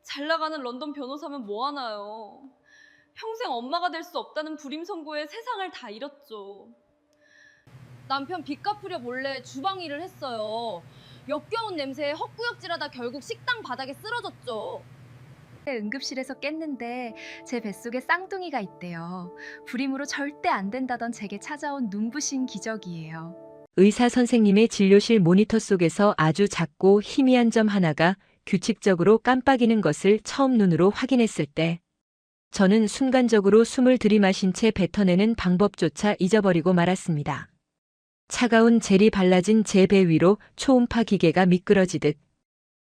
잘 나가는 런던 변호사면 뭐 하나요? 평생 엄마가 될 수 없다는 불임 선고에 세상을 다 잃었죠. 남편 빚 갚으려 몰래 주방 일을 했어요. 역겨운 냄새에 헛구역질하다 결국 식당 바닥에 쓰러졌죠. 응급실에서 깼는데 제 뱃속에 쌍둥이가 있대요. 불임으로 절대 안 된다던 제게 찾아온 눈부신 기적이에요. 의사 선생님의 진료실 모니터 속에서 아주 작고 희미한 점 하나가 규칙적으로 깜빡이는 것을 처음 눈으로 확인했을 때 저는 순간적으로 숨을 들이마신 채 뱉어내는 방법조차 잊어버리고 말았습니다. 차가운 젤이 발라진 제 배 위로 초음파 기계가 미끄러지듯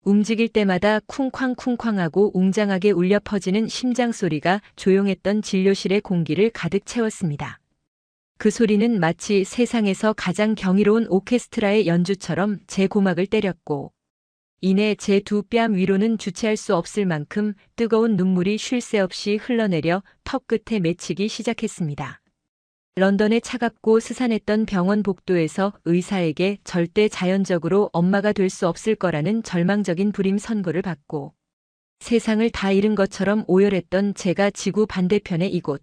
움직일 때마다 쿵쾅쿵쾅하고 웅장하게 울려 퍼지는 심장 소리가 조용했던 진료실의 공기를 가득 채웠습니다. 그 소리는 마치 세상에서 가장 경이로운 오케스트라의 연주처럼 제 고막을 때렸고, 이내 제 두 뺨 위로는 주체할 수 없을 만큼 뜨거운 눈물이 쉴 새 없이 흘러내려 턱 끝에 맺히기 시작했습니다. 런던의 차갑고 스산했던 병원 복도에서 의사에게 절대 자연적으로 엄마가 될 수 없을 거라는 절망적인 불임 선고를 받고, 세상을 다 잃은 것처럼 오열했던 제가 지구 반대편의 이곳,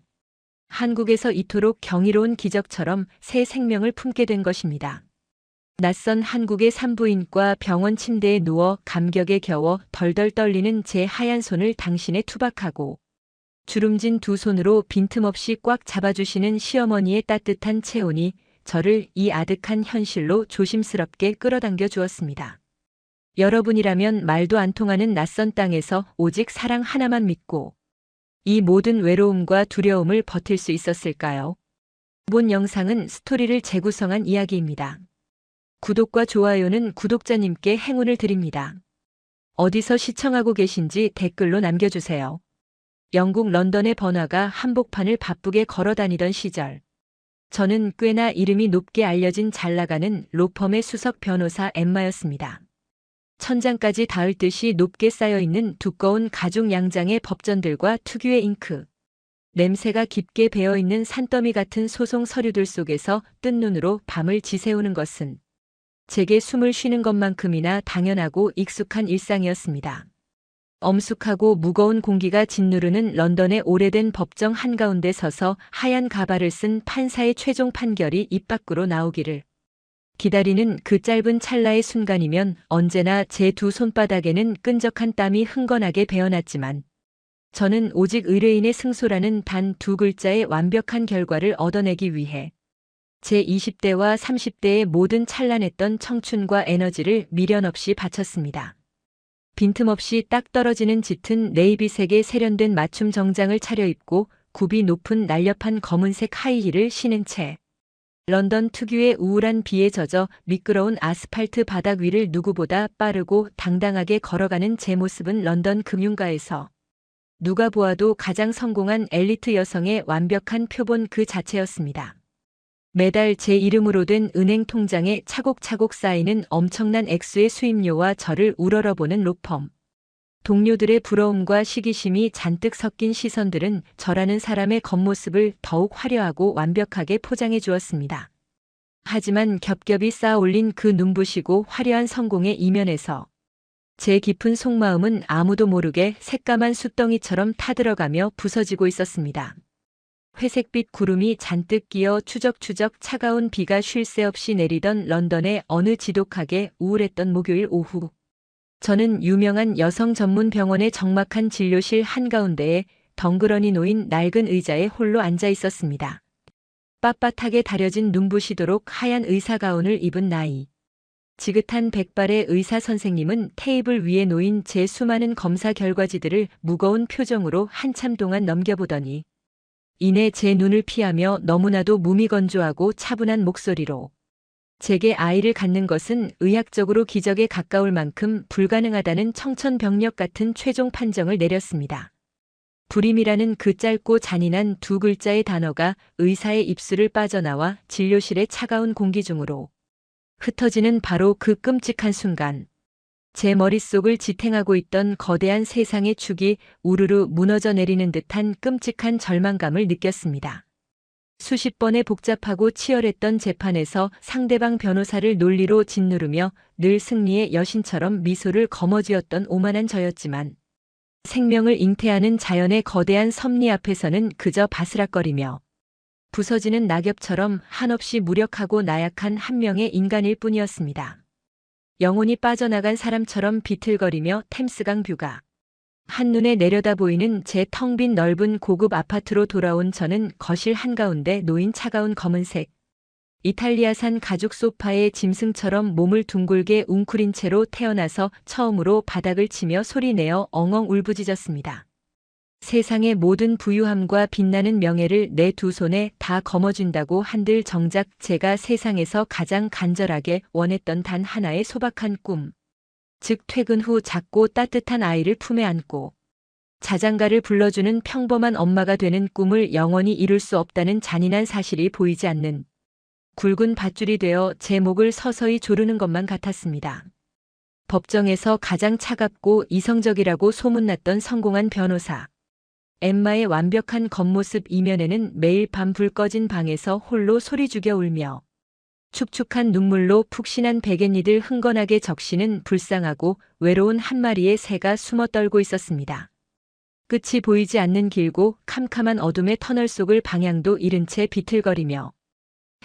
한국에서 이토록 경이로운 기적처럼 새 생명을 품게 된 것입니다. 낯선 한국의 산부인과 병원 침대에 누워 감격에 겨워 덜덜 떨리는 제 하얀 손을 당신에 투박하고, 주름진 두 손으로 빈틈없이 꽉 잡아주시는 시어머니의 따뜻한 체온이 저를 이 아득한 현실로 조심스럽게 끌어당겨 주었습니다. 여러분이라면 말도 안 통하는 낯선 땅에서 오직 사랑 하나만 믿고 이 모든 외로움과 두려움을 버틸 수 있었을까요? 본 영상은 스토리를 재구성한 이야기입니다. 구독과 좋아요는 구독자님께 행운을 드립니다. 어디서 시청하고 계신지 댓글로 남겨주세요. 영국 런던의 번화가 한복판을 바쁘게 걸어다니던 시절, 저는 꽤나 이름이 높게 알려진 잘나가는 로펌의 수석 변호사 엠마였습니다. 천장까지 닿을 듯이 높게 쌓여있는 두꺼운 가죽 양장의 법전들과 특유의 잉크, 냄새가 깊게 배어있는 산더미 같은 소송 서류들 속에서 뜬 눈으로 밤을 지새우는 것은 제게 숨을 쉬는 것만큼이나 당연하고 익숙한 일상이었습니다. 엄숙하고 무거운 공기가 짓누르는 런던의 오래된 법정 한가운데 서서 하얀 가발을 쓴 판사의 최종 판결이 입 밖으로 나오기를 기다리는 그 짧은 찰나의 순간이면 언제나 제 두 손바닥에는 끈적한 땀이 흥건하게 배어났지만 저는 오직 의뢰인의 승소라는 단 두 글자의 완벽한 결과를 얻어내기 위해 제 20대와 30대의 모든 찬란했던 청춘과 에너지를 미련 없이 바쳤습니다. 빈틈없이 딱 떨어지는 짙은 네이비색의 세련된 맞춤 정장을 차려입고 굽이 높은 날렵한 검은색 하이힐을 신은 채 런던 특유의 우울한 비에 젖어 미끄러운 아스팔트 바닥 위를 누구보다 빠르고 당당하게 걸어가는 제 모습은 런던 금융가에서 누가 보아도 가장 성공한 엘리트 여성의 완벽한 표본 그 자체였습니다. 매달 제 이름으로 된 은행 통장에 차곡차곡 쌓이는 엄청난 액수의 수임료와 저를 우러러보는 로펌. 동료들의 부러움과 시기심이 잔뜩 섞인 시선들은 저라는 사람의 겉모습을 더욱 화려하고 완벽하게 포장해 주었습니다. 하지만 겹겹이 쌓아 올린 그 눈부시고 화려한 성공의 이면에서 제 깊은 속마음은 아무도 모르게 새까만 숫덩이처럼 타들어가며 부서지고 있었습니다. 회색빛 구름이 잔뜩 끼어 추적추적 차가운 비가 쉴 새 없이 내리던 런던의 어느 지독하게 우울했던 목요일 오후. 저는 유명한 여성 전문 병원의 적막한 진료실 한가운데에 덩그러니 놓인 낡은 의자에 홀로 앉아 있었습니다. 빳빳하게 다려진 눈부시도록 하얀 의사 가운을 입은 나이. 지긋한 백발의 의사 선생님은 테이블 위에 놓인 제 수많은 검사 결과지들을 무거운 표정으로 한참 동안 넘겨보더니 이내 제 눈을 피하며 너무나도 무미건조하고 차분한 목소리로 제게 아이를 갖는 것은 의학적으로 기적에 가까울 만큼 불가능하다는 청천벽력 같은 최종 판정을 내렸습니다. 불임이라는 그 짧고 잔인한 두 글자의 단어가 의사의 입술을 빠져나와 진료실의 차가운 공기 중으로 흩어지는 바로 그 끔찍한 순간, 제 머릿속을 지탱하고 있던 거대한 세상의 축이 우르르 무너져 내리는 듯한 끔찍한 절망감을 느꼈습니다. 수십 번의 복잡하고 치열했던 재판에서 상대방 변호사를 논리로 짓누르며 늘 승리의 여신처럼 미소를 거머쥐었던 오만한 저였지만 생명을 잉태하는 자연의 거대한 섭리 앞에서는 그저 바스락거리며 부서지는 낙엽처럼 한없이 무력하고 나약한 한 명의 인간일 뿐이었습니다. 영혼이 빠져나간 사람처럼 비틀거리며 템스강 뷰가 한눈에 내려다 보이는 제 텅 빈 넓은 고급 아파트로 돌아온 저는 거실 한가운데 놓인 차가운 검은색 이탈리아산 가죽 소파에 짐승처럼 몸을 둥글게 웅크린 채로 태어나서 처음으로 바닥을 치며 소리내어 엉엉 울부짖었습니다. 세상의 모든 부유함과 빛나는 명예를 내 두 손에 다 거머쥔다고 한들 정작 제가 세상에서 가장 간절하게 원했던 단 하나의 소박한 꿈. 즉 퇴근 후 작고 따뜻한 아이를 품에 안고 자장가를 불러주는 평범한 엄마가 되는 꿈을 영원히 이룰 수 없다는 잔인한 사실이 보이지 않는 굵은 밧줄이 되어 제 목을 서서히 조르는 것만 같았습니다. 법정에서 가장 차갑고 이성적이라고 소문났던 성공한 변호사. 엠마의 완벽한 겉모습 이면에는 매일 밤 불 꺼진 방에서 홀로 소리 죽여 울며 축축한 눈물로 푹신한 베갯니들 흥건하게 적시는 불쌍하고 외로운 한 마리의 새가 숨어 떨고 있었습니다. 끝이 보이지 않는 길고 캄캄한 어둠의 터널 속을 방향도 잃은 채 비틀거리며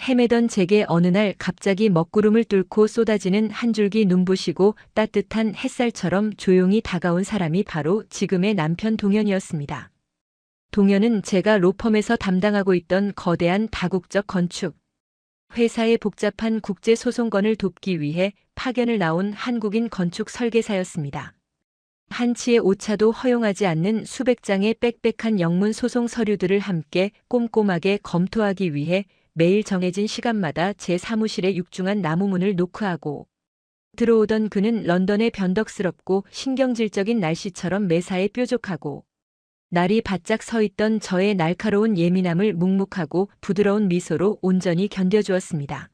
헤매던 제게 어느 날 갑자기 먹구름을 뚫고 쏟아지는 한 줄기 눈부시고 따뜻한 햇살처럼 조용히 다가온 사람이 바로 지금의 남편 동현이었습니다. 동현은 제가 로펌에서 담당하고 있던 거대한 다국적 건축 회사의 복잡한 국제 소송건을 돕기 위해 파견을 나온 한국인 건축 설계사였습니다. 한치의 오차도 허용하지 않는 수백 장의 빽빽한 영문 소송 서류들을 함께 꼼꼼하게 검토하기 위해 매일 정해진 시간마다 제 사무실에 육중한 나무문을 노크하고 들어오던 그는 런던의 변덕스럽고 신경질적인 날씨처럼 매사에 뾰족하고 날이 바짝 서 있던 저의 날카로운 예민함을 묵묵하고 부드러운 미소로 온전히 견뎌주었습니다.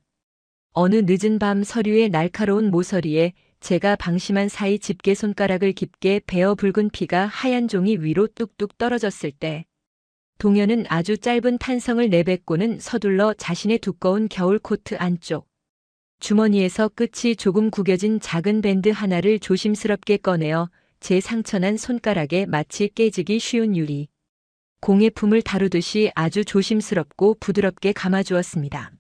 어느 늦은 밤 서류의 날카로운 모서리에 제가 방심한 사이 집게 손가락을 깊게 베어 붉은 피가 하얀 종이 위로 뚝뚝 떨어졌을 때 동현은 아주 짧은 탄성을 내뱉고는 서둘러 자신의 두꺼운 겨울 코트 안쪽 주머니에서 끝이 조금 구겨진 작은 밴드 하나를 조심스럽게 꺼내어 제 상처난 손가락에 마치 깨지기 쉬운 유리 공예품을 다루듯이 아주 조심스럽고 부드럽게 감아주었습니다.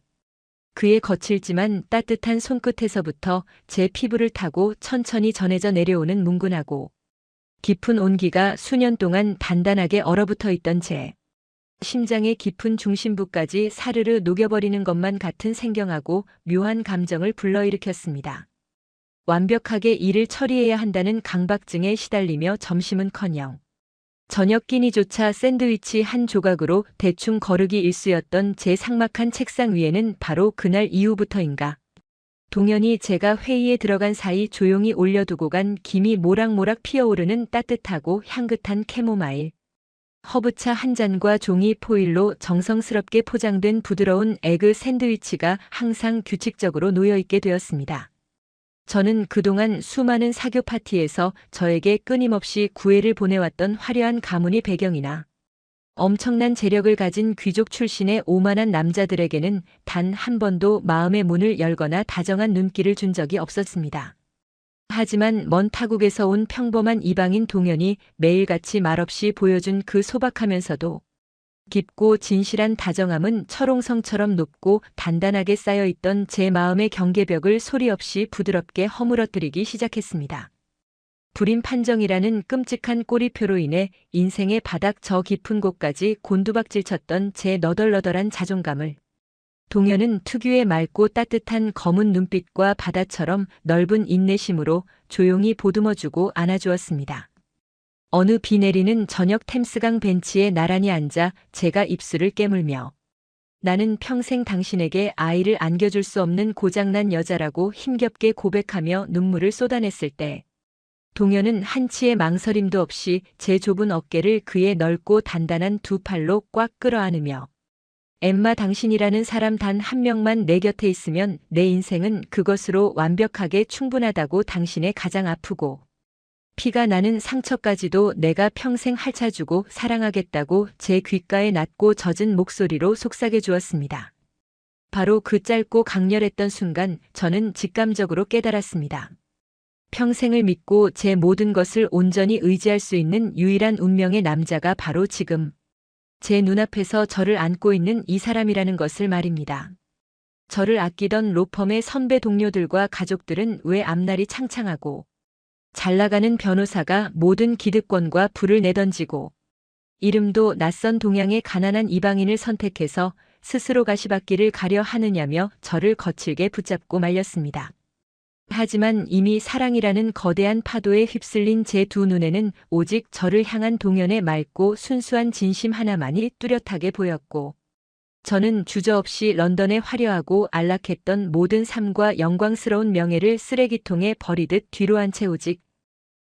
그의 거칠지만 따뜻한 손끝에서부터 제 피부를 타고 천천히 전해져 내려오는 뭉근하고 깊은 온기가 수년 동안 단단하게 얼어붙어 있던 제 심장의 깊은 중심부까지 사르르 녹여버리는 것만 같은 생경하고 묘한 감정을 불러일으켰습니다. 완벽하게 일을 처리해야 한다는 강박증에 시달리며 점심은커녕 저녁 끼니조차 샌드위치 한 조각으로 대충 거르기 일쑤였던 제 삭막한 책상 위에는 바로 그날 이후부터인가 동현이 제가 회의에 들어간 사이 조용히 올려두고 간 김이 모락모락 피어오르는 따뜻하고 향긋한 캐모마일 허브차 한 잔과 종이 포일로 정성스럽게 포장된 부드러운 에그 샌드위치가 항상 규칙적으로 놓여있게 되었습니다. 저는 그동안 수많은 사교 파티에서 저에게 끊임없이 구애를 보내왔던 화려한 가문이 배경이나 엄청난 재력을 가진 귀족 출신의 오만한 남자들에게는 단 한 번도 마음의 문을 열거나 다정한 눈길을 준 적이 없었습니다. 하지만 먼 타국에서 온 평범한 이방인 동현이 매일같이 말없이 보여준 그 소박하면서도 깊고 진실한 다정함은 철옹성처럼 높고 단단하게 쌓여있던 제 마음의 경계벽을 소리 없이 부드럽게 허물어뜨리기 시작했습니다. 불임 판정이라는 끔찍한 꼬리표로 인해 인생의 바닥 저 깊은 곳까지 곤두박질 쳤던 제 너덜너덜한 자존감을 동현은 특유의 맑고 따뜻한 검은 눈빛과 바다처럼 넓은 인내심으로 조용히 보듬어주고 안아주었습니다. 어느 비 내리는 저녁 템스강 벤치에 나란히 앉아 제가 입술을 깨물며 나는 평생 당신에게 아이를 안겨줄 수 없는 고장난 여자라고 힘겹게 고백하며 눈물을 쏟아냈을 때 동현은 한치의 망설임도 없이 제 좁은 어깨를 그의 넓고 단단한 두 팔로 꽉 끌어안으며 엠마 당신이라는 사람 단 한 명만 내 곁에 있으면 내 인생은 그것으로 완벽하게 충분하다고 당신의 가장 아프고 피가 나는 상처까지도 내가 평생 핥아주고 사랑하겠다고 제 귓가에 낮고 젖은 목소리로 속삭여 주었습니다. 바로 그 짧고 강렬했던 순간 저는 직감적으로 깨달았습니다. 평생을 믿고 제 모든 것을 온전히 의지할 수 있는 유일한 운명의 남자가 바로 지금 제 눈앞에서 저를 안고 있는 이 사람이라는 것을 말입니다. 저를 아끼던 로펌의 선배 동료들과 가족들은 왜 앞날이 창창하고 잘 나가는 변호사가 모든 기득권과 불을 내던지고 이름도 낯선 동양의 가난한 이방인을 선택해서 스스로 가시밭길을 가려 하느냐며 저를 거칠게 붙잡고 말렸습니다. 하지만 이미 사랑이라는 거대한 파도에 휩쓸린 제 두 눈에는 오직 저를 향한 동연의 맑고 순수한 진심 하나만이 뚜렷하게 보였고, 저는 주저없이 런던의 화려하고 안락했던 모든 삶과 영광스러운 명예를 쓰레기통에 버리듯 뒤로 한 채 오직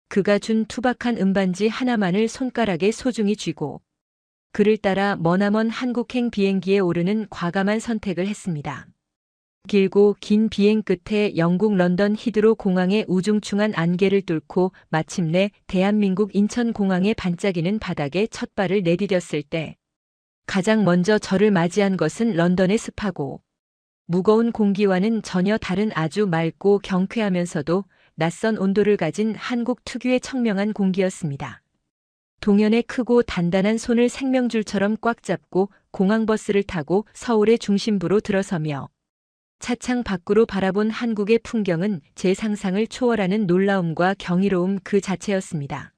그가 준 투박한 은반지 하나만을 손가락에 소중히 쥐고 그를 따라 머나먼 한국행 비행기에 오르는 과감한 선택을 했습니다. 길고 긴 비행 끝에 영국 런던 히드로 공항의 우중충한 안개를 뚫고 마침내 대한민국 인천공항의 반짝이는 바닥에 첫 발을 내디뎠을 때 가장 먼저 저를 맞이한 것은 런던의 습하고 무거운 공기와는 전혀 다른 아주 맑고 경쾌하면서도 낯선 온도를 가진 한국 특유의 청명한 공기였습니다. 동현의 크고 단단한 손을 생명줄처럼 꽉 잡고 공항버스를 타고 서울의 중심부로 들어서며 차창 밖으로 바라본 한국의 풍경은 제 상상을 초월하는 놀라움과 경이로움 그 자체였습니다.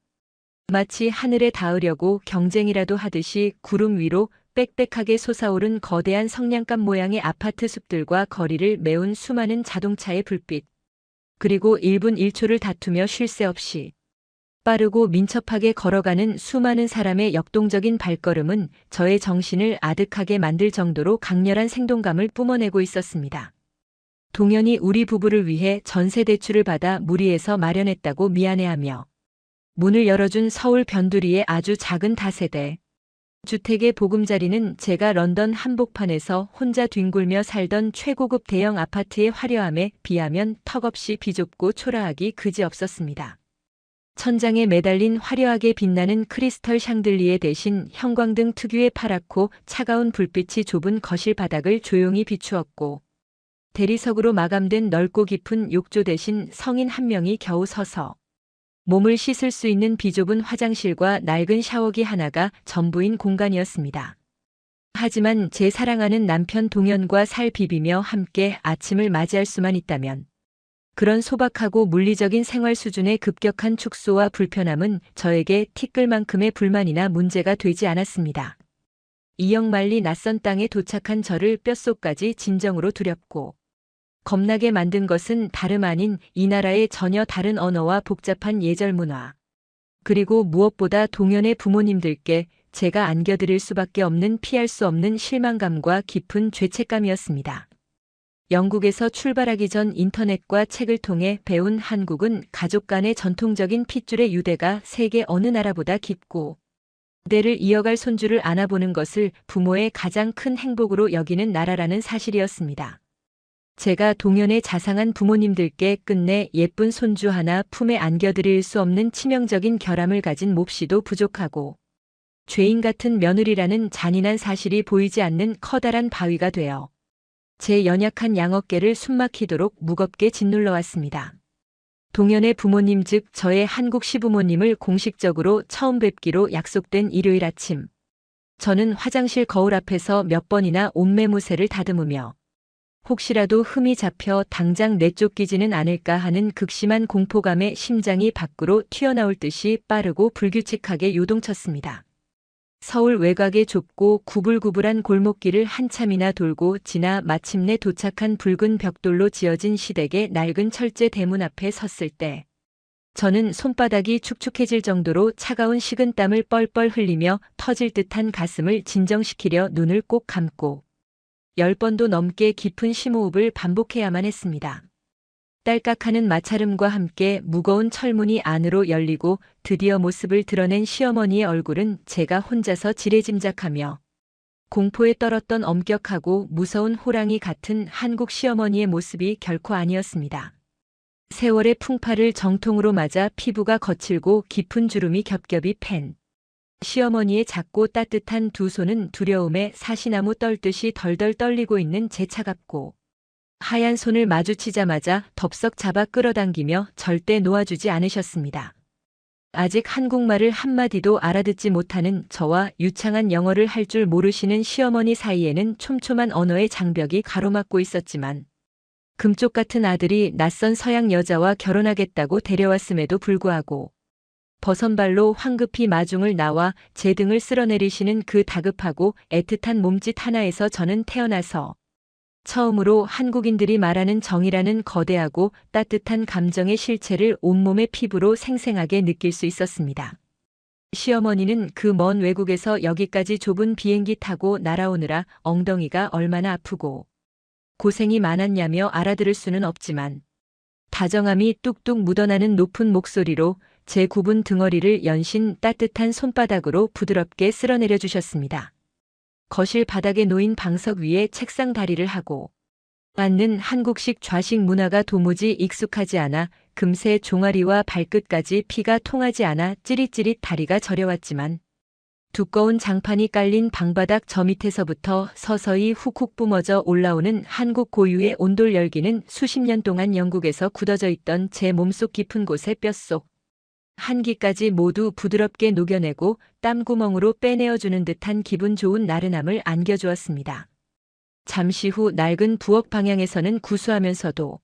마치 하늘에 닿으려고 경쟁이라도 하듯이 구름 위로 빽빽하게 솟아오른 거대한 성냥갑 모양의 아파트 숲들과 거리를 메운 수많은 자동차의 불빛, 그리고 1분 1초를 다투며 쉴 새 없이 빠르고 민첩하게 걸어가는 수많은 사람의 역동적인 발걸음은 저의 정신을 아득하게 만들 정도로 강렬한 생동감을 뿜어내고 있었습니다. 동현이 우리 부부를 위해 전세 대출을 받아 무리해서 마련했다고 미안해하며 문을 열어준 서울 변두리의 아주 작은 다세대 주택의 보금자리는 제가 런던 한복판에서 혼자 뒹굴며 살던 최고급 대형 아파트의 화려함에 비하면 턱없이 비좁고 초라하기 그지없었습니다. 천장에 매달린 화려하게 빛나는 크리스털 샹들리에 대신 형광등 특유의 파랗고 차가운 불빛이 좁은 거실 바닥을 조용히 비추었고, 대리석으로 마감된 넓고 깊은 욕조 대신 성인 한 명이 겨우 서서 몸을 씻을 수 있는 비좁은 화장실과 낡은 샤워기 하나가 전부인 공간이었습니다. 하지만 제 사랑하는 남편 동현과 살 비비며 함께 아침을 맞이할 수만 있다면 그런 소박하고 물리적인 생활 수준의 급격한 축소와 불편함은 저에게 티끌만큼의 불만이나 문제가 되지 않았습니다. 이역만리 낯선 땅에 도착한 저를 뼛속까지 진정으로 두렵고 겁나게 만든 것은 다름 아닌 이 나라의 전혀 다른 언어와 복잡한 예절 문화, 그리고 무엇보다 동현의 부모님들께 제가 안겨드릴 수밖에 없는 피할 수 없는 실망감과 깊은 죄책감이었습니다. 영국에서 출발하기 전 인터넷과 책을 통해 배운 한국은 가족 간의 전통적인 핏줄의 유대가 세계 어느 나라보다 깊고 대를 이어갈 손주를 안아보는 것을 부모의 가장 큰 행복으로 여기는 나라라는 사실이었습니다. 제가 동현의 자상한 부모님들께 끝내 예쁜 손주 하나 품에 안겨드릴 수 없는 치명적인 결함을 가진 몹시도 부족하고 죄인 같은 며느리라는 잔인한 사실이 보이지 않는 커다란 바위가 되어 제 연약한 양어깨를 숨막히도록 무겁게 짓눌러 왔습니다. 동현의 부모님 즉 저의 한국 시부모님을 공식적으로 처음 뵙기로 약속된 일요일 아침, 저는 화장실 거울 앞에서 몇 번이나 옷매무새를 다듬으며 혹시라도 흠이 잡혀 당장 내쫓기지는 않을까 하는 극심한 공포감에 심장이 밖으로 튀어나올 듯이 빠르고 불규칙하게 요동쳤습니다. 서울 외곽의 좁고 구불구불한 골목길을 한참이나 돌고 지나 마침내 도착한 붉은 벽돌로 지어진 시댁의 낡은 철제 대문 앞에 섰을 때 저는 손바닥이 축축해질 정도로 차가운 식은땀을 뻘뻘 흘리며 터질 듯한 가슴을 진정시키려 눈을 꼭 감고 10번도 넘게 깊은 심호흡을 반복해야만 했습니다. 딸깍하는 마찰음과 함께 무거운 철문이 안으로 열리고 드디어 모습을 드러낸 시어머니의 얼굴은 제가 혼자서 지레짐작하며 공포에 떨었던 엄격하고 무서운 호랑이 같은 한국 시어머니의 모습이 결코 아니었습니다. 세월의 풍파를 정통으로 맞아 피부가 거칠고 깊은 주름이 겹겹이 팬 시어머니의 작고 따뜻한 두 손은 두려움에 사시나무 떨듯이 덜덜 떨리고 있는 제 차갑고 하얀 손을 마주치자마자 덥석 잡아 끌어당기며 절대 놓아주지 않으셨습니다. 아직 한국말을 한마디도 알아듣지 못하는 저와 유창한 영어를 할 줄 모르시는 시어머니 사이에는 촘촘한 언어의 장벽이 가로막고 있었지만 금쪽 같은 아들이 낯선 서양 여자와 결혼하겠다고 데려왔음에도 불구하고 버선발로 황급히 마중을 나와 제 등을 쓸어내리시는 그 다급하고 애틋한 몸짓 하나에서 저는 태어나서 처음으로 한국인들이 말하는 정이라는 거대하고 따뜻한 감정의 실체를 온몸의 피부로 생생하게 느낄 수 있었습니다. 시어머니는 그 먼 외국에서 여기까지 좁은 비행기 타고 날아오느라 엉덩이가 얼마나 아프고 고생이 많았냐며 알아들을 수는 없지만 다정함이 뚝뚝 묻어나는 높은 목소리로 제 굽은 등허리를 연신 따뜻한 손바닥으로 부드럽게 쓸어내려 주셨습니다. 거실 바닥에 놓인 방석 위에 책상 다리를 하고 앉는 한국식 좌식 문화가 도무지 익숙하지 않아 금세 종아리와 발끝까지 피가 통하지 않아 찌릿찌릿 다리가 저려왔지만 두꺼운 장판이 깔린 방바닥 저 밑에서부터 서서히 훅훅 뿜어져 올라오는 한국 고유의 온돌 열기는 수십 년 동안 영국에서 굳어져 있던 제 몸속 깊은 곳의 뼛속 한기까지 모두 부드럽게 녹여내고 땀구멍으로 빼내어주는 듯한 기분 좋은 나른함을 안겨주었습니다. 잠시 후 낡은 부엌 방향에서는 구수하면서도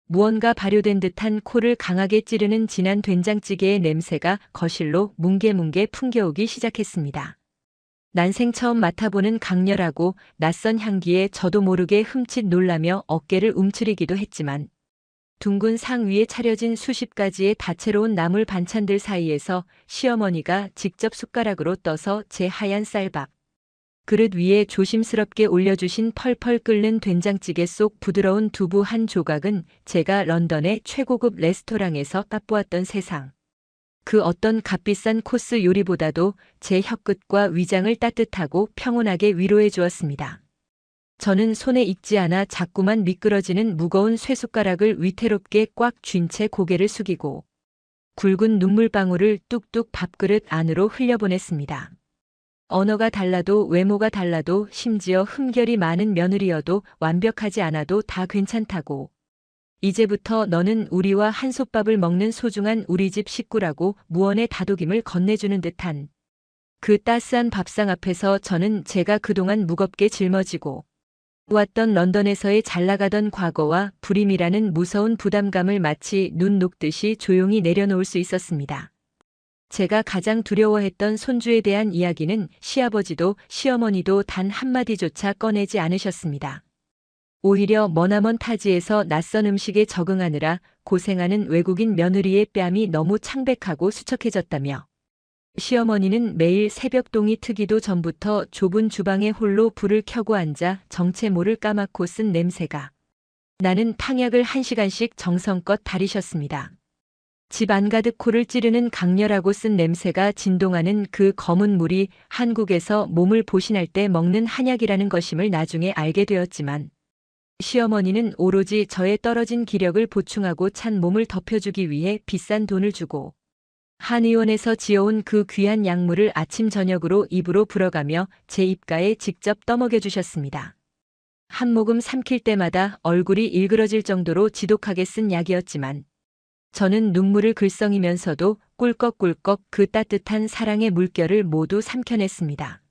무언가 발효된 듯한 코를 강하게 찌르는 진한 된장찌개의 냄새가 거실로 뭉게뭉게 풍겨오기 시작했습니다. 난생 처음 맡아보는 강렬하고 낯선 향기에 저도 모르게 흠칫 놀라며 어깨를 움츠리기도 했지만 둥근 상 위에 차려진 수십 가지의 다채로운 나물 반찬들 사이에서 시어머니가 직접 숟가락으로 떠서 제 하얀 쌀밥 그릇 위에 조심스럽게 올려주신 펄펄 끓는 된장찌개 속 부드러운 두부 한 조각은 제가 런던의 최고급 레스토랑에서 맛보았던 세상 그 어떤 값비싼 코스 요리보다도 제 혀끝과 위장을 따뜻하고 평온하게 위로해 주었습니다. 저는 손에 익지 않아 자꾸만 미끄러지는 무거운 쇠숟가락을 위태롭게 꽉 쥔 채 고개를 숙이고 굵은 눈물방울을 뚝뚝 밥그릇 안으로 흘려보냈습니다. 언어가 달라도 외모가 달라도 심지어 흠결이 많은 며느리여도 완벽하지 않아도 다 괜찮다고. 이제부터 너는 우리와 한솥밥을 먹는 소중한 우리 집 식구라고 무언의 다독임을 건네주는 듯한 그 따스한 밥상 앞에서 저는 제가 그동안 무겁게 짊어지고 왔던 런던에서의 잘나가던 과거와 불임이라는 무서운 부담감을 마치 눈 녹듯이 조용히 내려놓을 수 있었습니다. 제가 가장 두려워했던 손주에 대한 이야기는 시아버지도 시어머니도 단 한마디조차 꺼내지 않으셨습니다. 오히려 머나먼 타지에서 낯선 음식에 적응하느라 고생하는 외국인 며느리의 뺨이 너무 창백하고 수척해졌다며 시어머니는 매일 새벽동이 트기도 전부터 좁은 주방에 홀로 불을 켜고 앉아 정체모를 까맣고 쓴 냄새가 나는 탕약을 1시간씩 정성껏 다리셨습니다. 집 안가득 코를 찌르는 강렬하고 쓴 냄새가 진동하는 그 검은 물이 한국에서 몸을 보신할 때 먹는 한약이라는 것임을 나중에 알게 되었지만 시어머니는 오로지 저의 떨어진 기력을 보충하고 찬 몸을 덮여주기 위해 비싼 돈을 주고 한의원에서 지어온 그 귀한 약물을 아침 저녁으로 입으로 불어가며 제 입가에 직접 떠먹여 주셨습니다. 한 모금 삼킬 때마다 얼굴이 일그러질 정도로 지독하게 쓴 약이었지만 저는 눈물을 글썽이면서도 꿀꺽꿀꺽 그 따뜻한 사랑의 물결을 모두 삼켜냈습니다.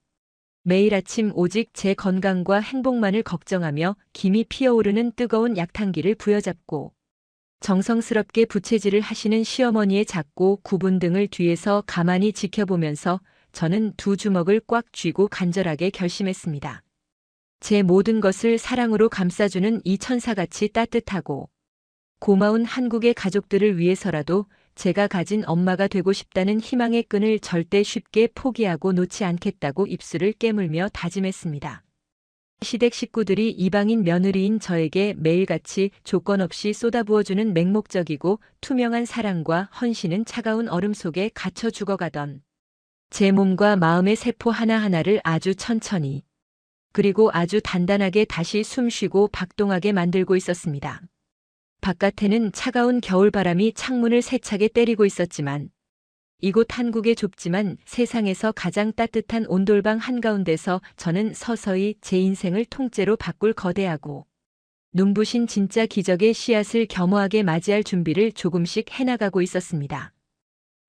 매일 아침 오직 제 건강과 행복만을 걱정하며 김이 피어오르는 뜨거운 약탕기를 부여잡고 정성스럽게 부채질을 하시는 시어머니의 작고 굽은 등을 뒤에서 가만히 지켜보면서 저는 두 주먹을 꽉 쥐고 간절하게 결심했습니다. 제 모든 것을 사랑으로 감싸주는 이 천사같이 따뜻하고 고마운 한국의 가족들을 위해서라도 제가 가진 엄마가 되고 싶다는 희망의 끈을 절대 쉽게 포기하고 놓지 않겠다고 입술을 깨물며 다짐했습니다. 시댁 식구들이 이방인 며느리인 저에게 매일같이 조건 없이 쏟아부어주는 맹목적이고 투명한 사랑과 헌신은 차가운 얼음 속에 갇혀 죽어가던 제 몸과 마음의 세포 하나하나를 아주 천천히 그리고 아주 단단하게 다시 숨쉬고 박동하게 만들고 있었습니다. 바깥에는 차가운 겨울바람이 창문을 세차게 때리고 있었지만 이곳 한국의 좁지만 세상에서 가장 따뜻한 온돌방 한가운데서 저는 서서히 제 인생을 통째로 바꿀 거대하고 눈부신 진짜 기적의 씨앗을 겸허하게 맞이할 준비를 조금씩 해나가고 있었습니다.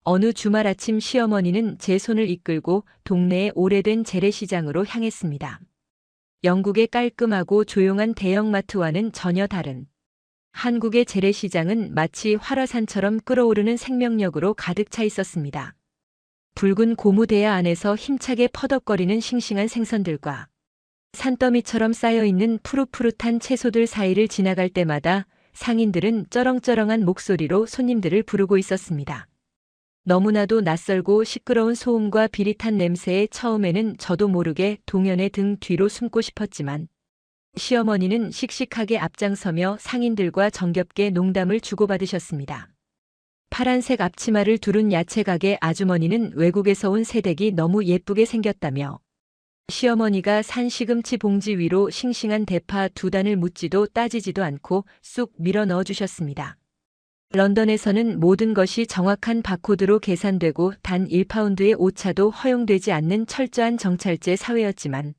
어느 주말 아침 시어머니는 제 손을 이끌고 동네의 오래된 재래시장으로 향했습니다. 영국의 깔끔하고 조용한 대형마트와는 전혀 다른 한국의 재래시장은 마치 활화산처럼 끓어오르는 생명력으로 가득 차 있었습니다. 붉은 고무대야 안에서 힘차게 퍼덕거리는 싱싱한 생선들과 산더미처럼 쌓여있는 푸릇푸릇한 채소들 사이를 지나갈 때마다 상인들은 쩌렁쩌렁한 목소리로 손님들을 부르고 있었습니다. 너무나도 낯설고 시끄러운 소음과 비릿한 냄새에 처음에는 저도 모르게 동현의 등 뒤로 숨고 싶었지만 시어머니는 씩씩하게 앞장서며 상인들과 정겹게 농담을 주고받으셨습니다. 파란색 앞치마를 두른 야채 가게 아주머니는 외국에서 온 새댁이 너무 예쁘게 생겼다며 시어머니가 산 시금치 봉지 위로 싱싱한 대파 2단을 묻지도 따지지도 않고 쑥 밀어 넣어주셨습니다. 런던에서는 모든 것이 정확한 바코드로 계산되고 단 1파운드의 오차도 허용되지 않는 철저한 정찰제 사회였지만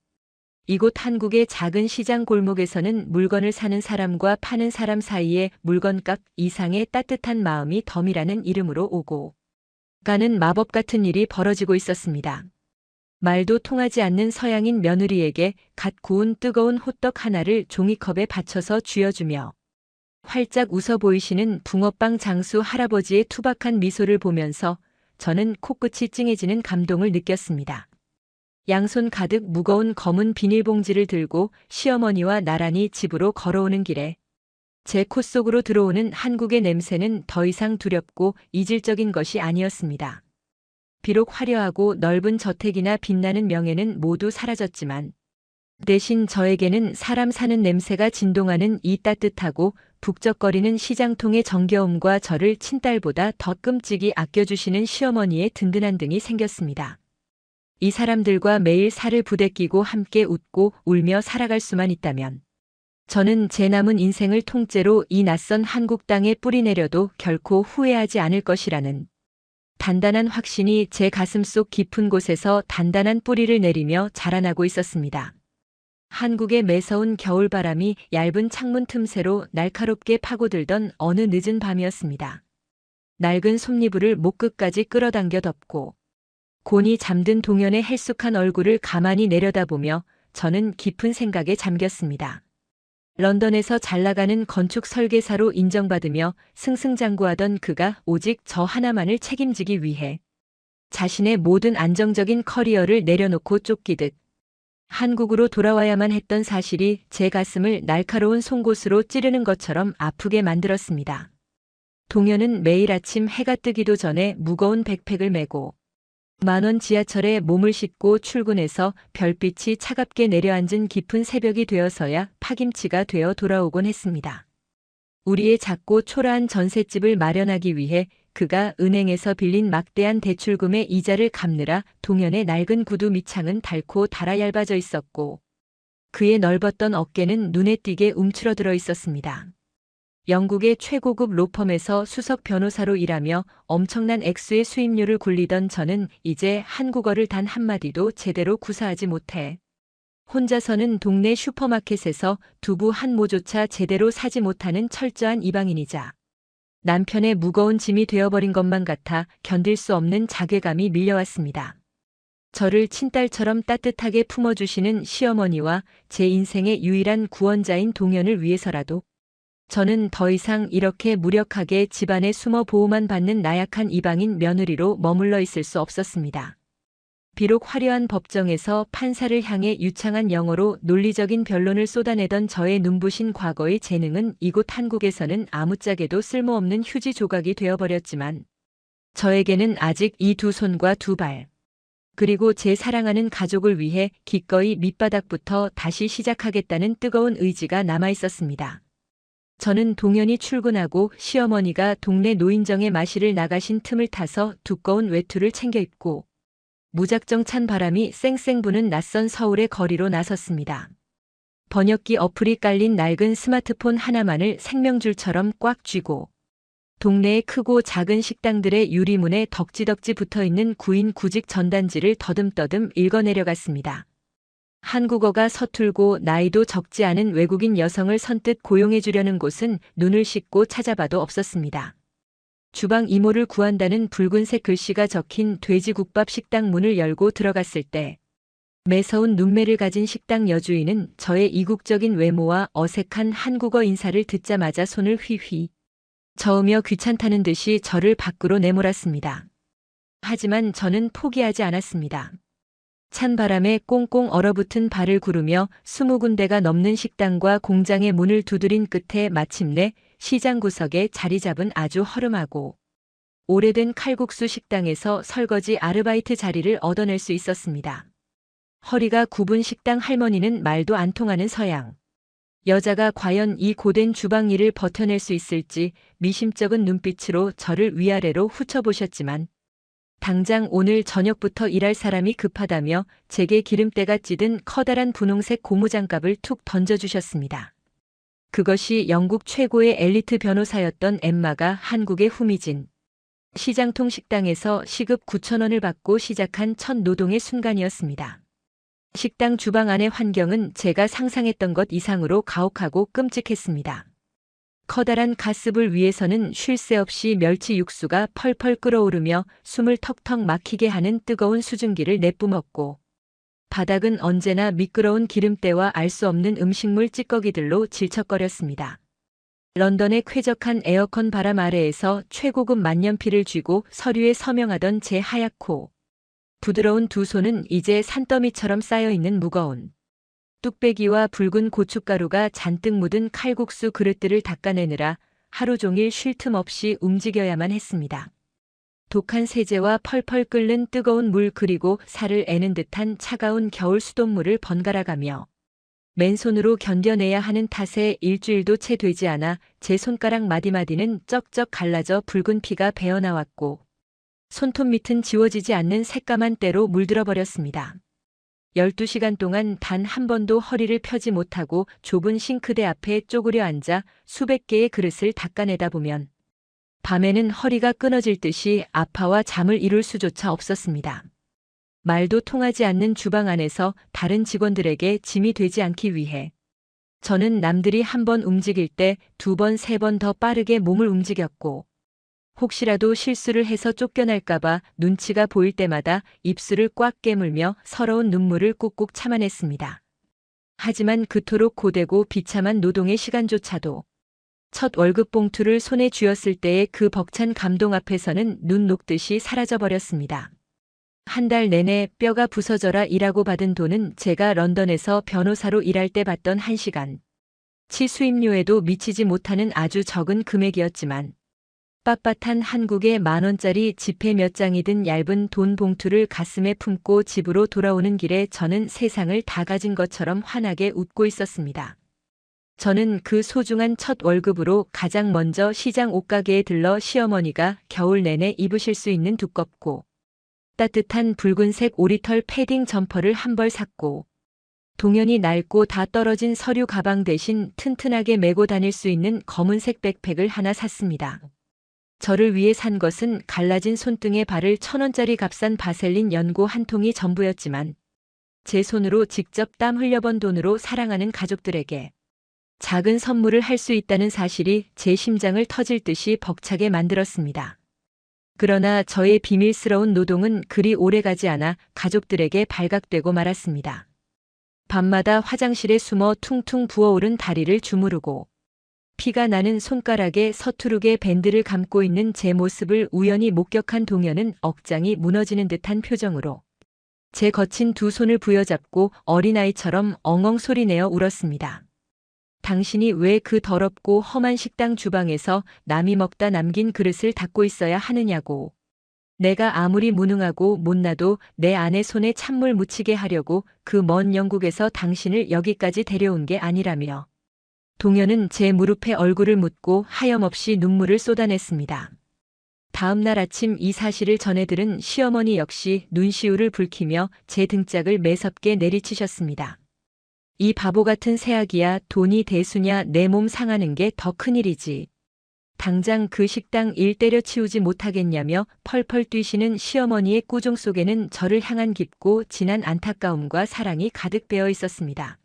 이곳 한국의 작은 시장 골목에서는 물건을 사는 사람과 파는 사람 사이에 물건값 이상의 따뜻한 마음이 덤이라는 이름으로 오고 가는 마법 같은 일이 벌어지고 있었습니다. 말도 통하지 않는 서양인 며느리에게 갓 구운 뜨거운 호떡 하나를 종이컵에 받쳐서 쥐어주며 활짝 웃어 보이시는 붕어빵 장수 할아버지의 투박한 미소를 보면서 저는 코끝이 찡해지는 감동을 느꼈습니다. 양손 가득 무거운 검은 비닐봉지를 들고 시어머니와 나란히 집으로 걸어오는 길에 제 코 속으로 들어오는 한국의 냄새는 더 이상 두렵고 이질적인 것이 아니었습니다. 비록 화려하고 넓은 저택이나 빛나는 명예는 모두 사라졌지만 대신 저에게는 사람 사는 냄새가 진동하는 이 따뜻하고 북적거리는 시장통의 정겨움과 저를 친딸보다 더 끔찍이 아껴주시는 시어머니의 든든한 등이 생겼습니다. 이 사람들과 매일 살을 부대끼고 함께 웃고 울며 살아갈 수만 있다면 저는 제 남은 인생을 통째로 이 낯선 한국 땅에 뿌리내려도 결코 후회하지 않을 것이라는 단단한 확신이 제 가슴속 깊은 곳에서 단단한 뿌리를 내리며 자라나고 있었습니다. 한국의 매서운 겨울바람이 얇은 창문 틈새로 날카롭게 파고들던 어느 늦은 밤이었습니다. 낡은 솜니부를 목끝까지 끌어당겨 덮고 곤히 잠든 동현의 헬쑥한 얼굴을 가만히 내려다보며 저는 깊은 생각에 잠겼습니다. 런던에서 잘나가는 건축 설계사로 인정받으며 승승장구하던 그가 오직 저 하나만을 책임지기 위해 자신의 모든 안정적인 커리어를 내려놓고 쫓기듯 한국으로 돌아와야만 했던 사실이 제 가슴을 날카로운 송곳으로 찌르는 것처럼 아프게 만들었습니다. 동현은 매일 아침 해가 뜨기도 전에 무거운 백팩을 메고 만원 지하철에 몸을 싣고 출근해서 별빛이 차갑게 내려앉은 깊은 새벽이 되어서야 파김치가 되어 돌아오곤 했습니다. 우리의 작고 초라한 전셋집을 마련하기 위해 그가 은행에서 빌린 막대한 대출금의 이자를 갚느라 동현의 낡은 구두 밑창은 닳고 닳아 얇아져 있었고 그의 넓었던 어깨는 눈에 띄게 움츠러들어 있었습니다. 영국의 최고급 로펌에서 수석 변호사로 일하며 엄청난 액수의 수임료를 굴리던 저는 이제 한국어를 단 한마디도 제대로 구사하지 못해 혼자서는 동네 슈퍼마켓에서 두부 한 모조차 제대로 사지 못하는 철저한 이방인이자 남편의 무거운 짐이 되어버린 것만 같아 견딜 수 없는 자괴감이 밀려왔습니다. 저를 친딸처럼 따뜻하게 품어주시는 시어머니와 제 인생의 유일한 구원자인 동현을 위해서라도 저는 더 이상 이렇게 무력하게 집안에 숨어 보호만 받는 나약한 이방인 며느리로 머물러 있을 수 없었습니다. 비록 화려한 법정에서 판사를 향해 유창한 영어로 논리적인 변론을 쏟아내던 저의 눈부신 과거의 재능은 이곳 한국에서는 아무짝에도 쓸모없는 휴지 조각이 되어버렸지만 저에게는 아직 이 두 손과 두 발, 그리고 제 사랑하는 가족을 위해 기꺼이 밑바닥부터 다시 시작하겠다는 뜨거운 의지가 남아있었습니다. 저는 동현이 출근하고 시어머니가 동네 노인정에 마시를 나가신 틈을 타서 두꺼운 외투를 챙겨 입고 무작정 찬 바람이 쌩쌩 부는 낯선 서울의 거리로 나섰습니다. 번역기 어플이 깔린 낡은 스마트폰 하나만을 생명줄처럼 꽉 쥐고 동네의 크고 작은 식당들의 유리문에 덕지덕지 붙어있는 구인 구직 전단지를 더듬더듬 읽어내려갔습니다. 한국어가 서툴고 나이도 적지 않은 외국인 여성을 선뜻 고용해 주려는 곳은 눈을 씻고 찾아봐도 없었습니다. 주방 이모를 구한다는 붉은색 글씨가 적힌 돼지국밥 식당 문을 열고 들어갔을 때 매서운 눈매를 가진 식당 여주인은 저의 이국적인 외모와 어색한 한국어 인사를 듣자마자 손을 휘휘 저으며 귀찮다는 듯이 저를 밖으로 내몰았습니다. 하지만 저는 포기하지 않았습니다. 찬 바람에 꽁꽁 얼어붙은 발을 구르며 20군데가 넘는 식당과 공장의 문을 두드린 끝에 마침내 시장 구석에 자리 잡은 아주 허름하고 오래된 칼국수 식당에서 설거지 아르바이트 자리를 얻어낼 수 있었습니다. 허리가 굽은 식당 할머니는 말도 안 통하는 서양. 여자가 과연 이 고된 주방 일을 버텨낼 수 있을지 미심쩍은 눈빛으로 저를 위아래로 훑어보셨지만 당장 오늘 저녁부터 일할 사람이 급하다며 제게 기름때가 찌든 커다란 분홍색 고무장갑을 툭 던져주셨습니다. 그것이 영국 최고의 엘리트 변호사였던 엠마가 한국에 후미진 시장통 식당에서 시급 9,000원을 받고 시작한 첫 노동의 순간이었습니다. 식당 주방 안의 환경은 제가 상상했던 것 이상으로 가혹하고 끔찍했습니다. 커다란 가스불 위에서는 쉴 새 없이 멸치 육수가 펄펄 끓어오르며 숨을 턱턱 막히게 하는 뜨거운 수증기를 내뿜었고 바닥은 언제나 미끄러운 기름때와 알 수 없는 음식물 찌꺼기들로 질척거렸습니다. 런던의 쾌적한 에어컨 바람 아래에서 최고급 만년필을 쥐고 서류에 서명하던 제 하얗고 부드러운 두 손은 이제 산더미처럼 쌓여있는 무거운 뚝배기와 붉은 고춧가루가 잔뜩 묻은 칼국수 그릇들을 닦아내느라 하루 종일 쉴 틈 없이 움직여야만 했습니다. 독한 세제와 펄펄 끓는 뜨거운 물 그리고 살을 애는 듯한 차가운 겨울 수돗물을 번갈아가며 맨손으로 견뎌내야 하는 탓에 일주일도 채 되지 않아 제 손가락 마디마디는 쩍쩍 갈라져 붉은 피가 배어나왔고 손톱 밑은 지워지지 않는 새까만 때로 물들어 버렸습니다. 12시간 동안 단 한 번도 허리를 펴지 못하고 좁은 싱크대 앞에 쪼그려 앉아 수백 개의 그릇을 닦아내다 보면 밤에는 허리가 끊어질 듯이 아파와 잠을 이룰 수조차 없었습니다. 말도 통하지 않는 주방 안에서 다른 직원들에게 짐이 되지 않기 위해 저는 남들이 한 번 움직일 때 두 번, 세 번 더 빠르게 몸을 움직였고 혹시라도 실수를 해서 쫓겨날까봐 눈치가 보일 때마다 입술을 꽉 깨물며 서러운 눈물을 꾹꾹 참아냈습니다. 하지만 그토록 고되고 비참한 노동의 시간조차도 첫 월급 봉투를 손에 쥐었을 때의 그 벅찬 감동 앞에서는 눈 녹듯이 사라져버렸습니다. 한 달 내내 뼈가 부서져라 일하고 받은 돈은 제가 런던에서 변호사로 일할 때 받던 1시간 치 수임료에도 미치지 못하는 아주 적은 금액이었지만 빳빳한 한국의 10,000원짜리 지폐 몇 장이 든 얇은 돈 봉투를 가슴에 품고 집으로 돌아오는 길에 저는 세상을 다 가진 것처럼 환하게 웃고 있었습니다. 저는 그 소중한 첫 월급으로 가장 먼저 시장 옷가게에 들러 시어머니가 겨울 내내 입으실 수 있는 두껍고 따뜻한 붉은색 오리털 패딩 점퍼를 한 벌 샀고 동연히 낡고 다 떨어진 서류 가방 대신 튼튼하게 메고 다닐 수 있는 검은색 백팩을 하나 샀습니다. 저를 위해 산 것은 갈라진 손등에 바를 1,000원짜리 값싼 바셀린 연고 한 통이 전부였지만 제 손으로 직접 땀 흘려번 돈으로 사랑하는 가족들에게 작은 선물을 할 수 있다는 사실이 제 심장을 터질 듯이 벅차게 만들었습니다. 그러나 저의 비밀스러운 노동은 그리 오래가지 않아 가족들에게 발각되고 말았습니다. 밤마다 화장실에 숨어 퉁퉁 부어오른 다리를 주무르고 피가 나는 손가락에 서투르게 밴드를 감고 있는 제 모습을 우연히 목격한 동현은 억장이 무너지는 듯한 표정으로 제 거친 두 손을 부여잡고 어린아이처럼 엉엉 소리내어 울었습니다. 당신이 왜 그 더럽고 험한 식당 주방에서 남이 먹다 남긴 그릇을 닦고 있어야 하느냐고. 내가 아무리 무능하고 못나도 내 아내 손에 찬물 묻히게 하려고 그 먼 영국에서 당신을 여기까지 데려온 게 아니라며. 동현은 제 무릎에 얼굴을 묻고 하염없이 눈물을 쏟아냈습니다. 다음 날 아침 이 사실을 전해들은 시어머니 역시 눈시울을 붉히며 제 등짝을 매섭게 내리치셨습니다. 이 바보 같은 새아기야, 돈이 대수냐, 내 몸 상하는 게 더 큰일이지. 당장 그 식당 일 때려치우지 못하겠냐며 펄펄 뛰시는 시어머니의 꾸중 속에는 저를 향한 깊고 진한 안타까움과 사랑이 가득 배어 있었습니다.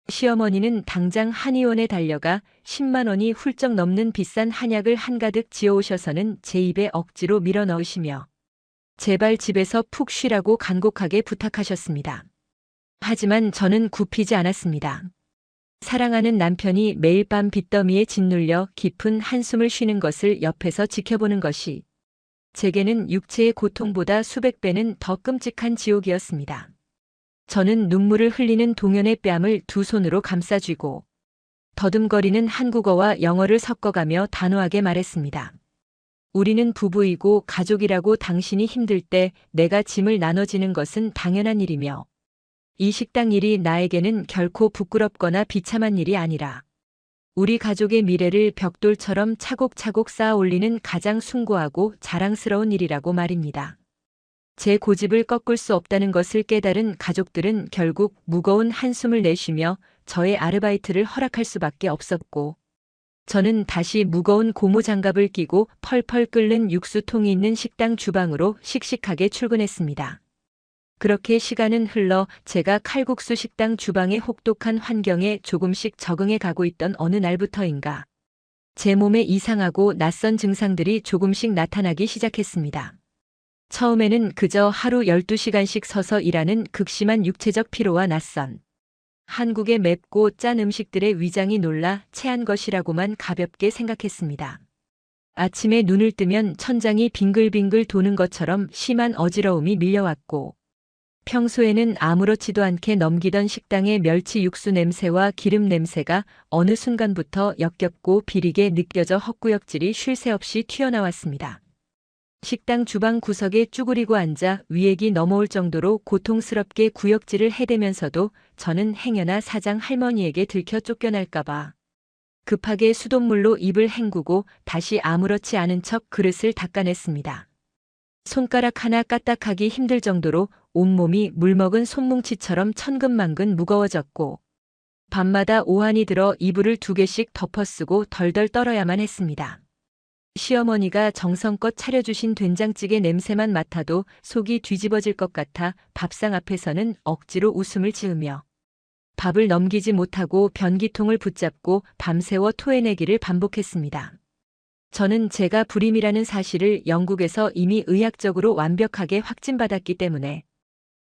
시어머니는 당장 한의원에 달려가 10만 원이 훌쩍 넘는 비싼 한약을 한가득 지어오셔서는 제 입에 억지로 밀어 넣으시며 제발 집에서 푹 쉬라고 간곡하게 부탁하셨습니다. 하지만 저는 굽히지 않았습니다. 사랑하는 남편이 매일 밤 빚더미에 짓눌려 깊은 한숨을 쉬는 것을 옆에서 지켜보는 것이 제게는 육체의 고통보다 수백 배는 더 끔찍한 지옥이었습니다. 저는 눈물을 흘리는 동현의 뺨을 두 손으로 감싸쥐고 더듬거리는 한국어와 영어를 섞어가며 단호하게 말했습니다. 우리는 부부이고 가족이라고 당신이 힘들 때 내가 짐을 나눠지는 것은 당연한 일이며 이 식당 일이 나에게는 결코 부끄럽거나 비참한 일이 아니라 우리 가족의 미래를 벽돌처럼 차곡차곡 쌓아 올리는 가장 숭고하고 자랑스러운 일이라고 말입니다. 제 고집을 꺾을 수 없다는 것을 깨달은 가족들은 결국 무거운 한숨을 내쉬며 저의 아르바이트를 허락할 수밖에 없었고 저는 다시 무거운 고무장갑을 끼고 펄펄 끓는 육수통이 있는 식당 주방으로 씩씩하게 출근했습니다. 그렇게 시간은 흘러 제가 칼국수 식당 주방의 혹독한 환경에 조금씩 적응해 가고 있던 어느 날부터인가 제 몸에 이상하고 낯선 증상들이 조금씩 나타나기 시작했습니다. 처음에는 그저 하루 12시간씩 서서 일하는 극심한 육체적 피로와 낯선 한국의 맵고 짠 음식들의 위장이 놀라 체한 것이라고만 가볍게 생각했습니다. 아침에 눈을 뜨면 천장이 빙글빙글 도는 것처럼 심한 어지러움이 밀려왔고 평소에는 아무렇지도 않게 넘기던 식당의 멸치 육수 냄새와 기름 냄새가 어느 순간부터 역겹고 비리게 느껴져 헛구역질이 쉴 새 없이 튀어나왔습니다. 식당 주방 구석에 쭈그리고 앉아 위액이 넘어올 정도로 고통스럽게 구역질을 해대면서도 저는 행여나 사장 할머니에게 들켜 쫓겨날까봐 급하게 수돗물로 입을 헹구고 다시 아무렇지 않은 척 그릇을 닦아냈습니다. 손가락 하나 까딱하기 힘들 정도로 온몸이 물먹은 손뭉치처럼 천근만근 무거워졌고 밤마다 오한이 들어 이불을 2개씩 덮어쓰고 덜덜 떨어야만 했습니다. 시어머니가 정성껏 차려주신 된장찌개 냄새만 맡아도 속이 뒤집어질 것 같아 밥상 앞에서는 억지로 웃음을 지으며 밥을 넘기지 못하고 변기통을 붙잡고 밤새워 토해내기를 반복했습니다. 저는 제가 불임이라는 사실을 영국에서 이미 의학적으로 완벽하게 확진받았기 때문에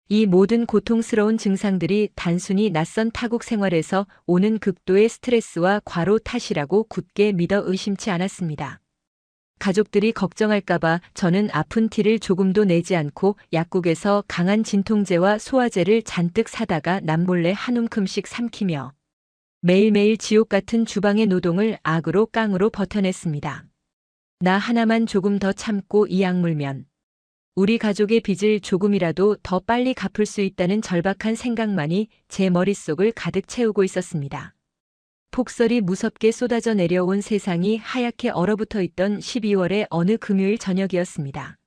이 모든 고통스러운 증상들이 단순히 낯선 타국 생활에서 오는 극도의 스트레스와 과로 탓이라고 굳게 믿어 의심치 않았습니다. 가족들이 걱정할까봐 저는 아픈 티를 조금도 내지 않고 약국에서 강한 진통제와 소화제를 잔뜩 사다가 남몰래 한 움큼씩 삼키며 매일매일 지옥 같은 주방의 노동을 악으로 깡으로 버텨냈습니다. 나 하나만 조금 더 참고 이 약물면 우리 가족의 빚을 조금이라도 더 빨리 갚을 수 있다는 절박한 생각만이 제 머릿속을 가득 채우고 있었습니다. 폭설이 무섭게 쏟아져 내려온 세상이 하얗게 얼어붙어 있던 12월의 어느 금요일 저녁이었습니다.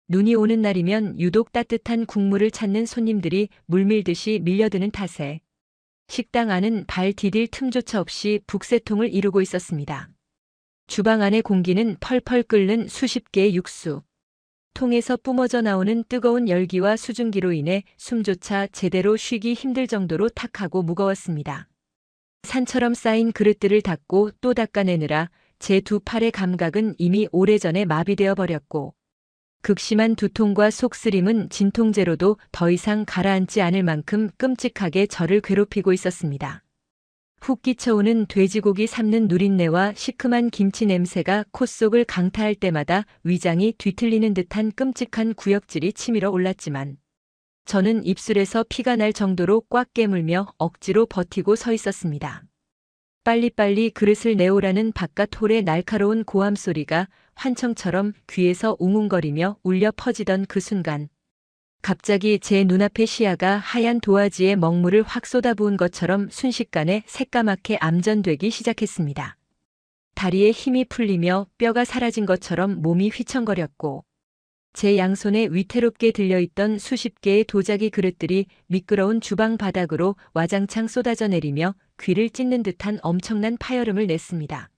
눈이 오는 날이면 유독 따뜻한 국물을 찾는 손님들이 물밀듯이 밀려드는 탓에 식당 안은 발 디딜 틈조차 없이 북새통을 이루고 있었습니다. 주방 안의 공기는 펄펄 끓는 수십 개의 육수, 통에서 뿜어져 나오는 뜨거운 열기와 수증기로 인해 숨조차 제대로 쉬기 힘들 정도로 탁하고 무거웠습니다. 산처럼 쌓인 그릇들을 닦고 또 닦아내느라 제 두 팔의 감각은 이미 오래전에 마비되어 버렸고 극심한 두통과 속쓰림은 진통제로도 더 이상 가라앉지 않을 만큼 끔찍하게 저를 괴롭히고 있었습니다. 훅 끼쳐오는 돼지고기 삶는 누린내와 시큼한 김치 냄새가 콧속을 강타할 때마다 위장이 뒤틀리는 듯한 끔찍한 구역질이 치밀어 올랐지만 저는 입술에서 피가 날 정도로 꽉 깨물며 억지로 버티고 서 있었습니다. 빨리빨리 그릇을 내오라는 바깥 홀의 날카로운 고함 소리가 환청처럼 귀에서 웅웅거리며 울려 퍼지던 그 순간 갑자기 제 눈앞의 시야가 하얀 도화지에 먹물을 확 쏟아부은 것처럼 순식간에 새까맣게 암전되기 시작했습니다. 다리에 힘이 풀리며 뼈가 사라진 것처럼 몸이 휘청거렸고 제 양손에 위태롭게 들려있던 수십 개의 도자기 그릇들이 미끄러운 주방 바닥으로 와장창 쏟아져 내리며 귀를 찢는 듯한 엄청난 파열음을 냈습니다.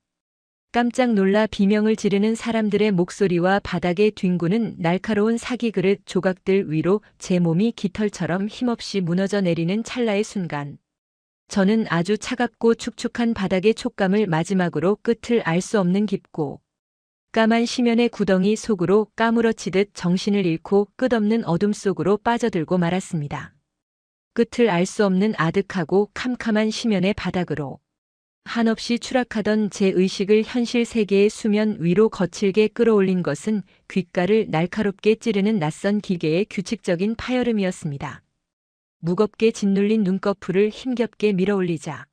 깜짝 놀라 비명을 지르는 사람들의 목소리와 바닥에 뒹구는 날카로운 사기 그릇 조각들 위로 제 몸이 깃털처럼 힘없이 무너져 내리는 찰나의 순간. 저는 아주 차갑고 축축한 바닥의 촉감을 마지막으로 끝을 알 수 없는 깊고 까만 시면의 구덩이 속으로 까무러치듯 정신을 잃고 끝없는 어둠 속으로 빠져들고 말았습니다. 끝을 알 수 없는 아득하고 캄캄한 시면의 바닥으로 한없이 추락하던 제 의식을 현실 세계의 수면 위로 거칠게 끌어올린 것은 귓가를 날카롭게 찌르는 낯선 기계의 규칙적인 파열음이었습니다. 무겁게 짓눌린 눈꺼풀을 힘겹게 밀어올리자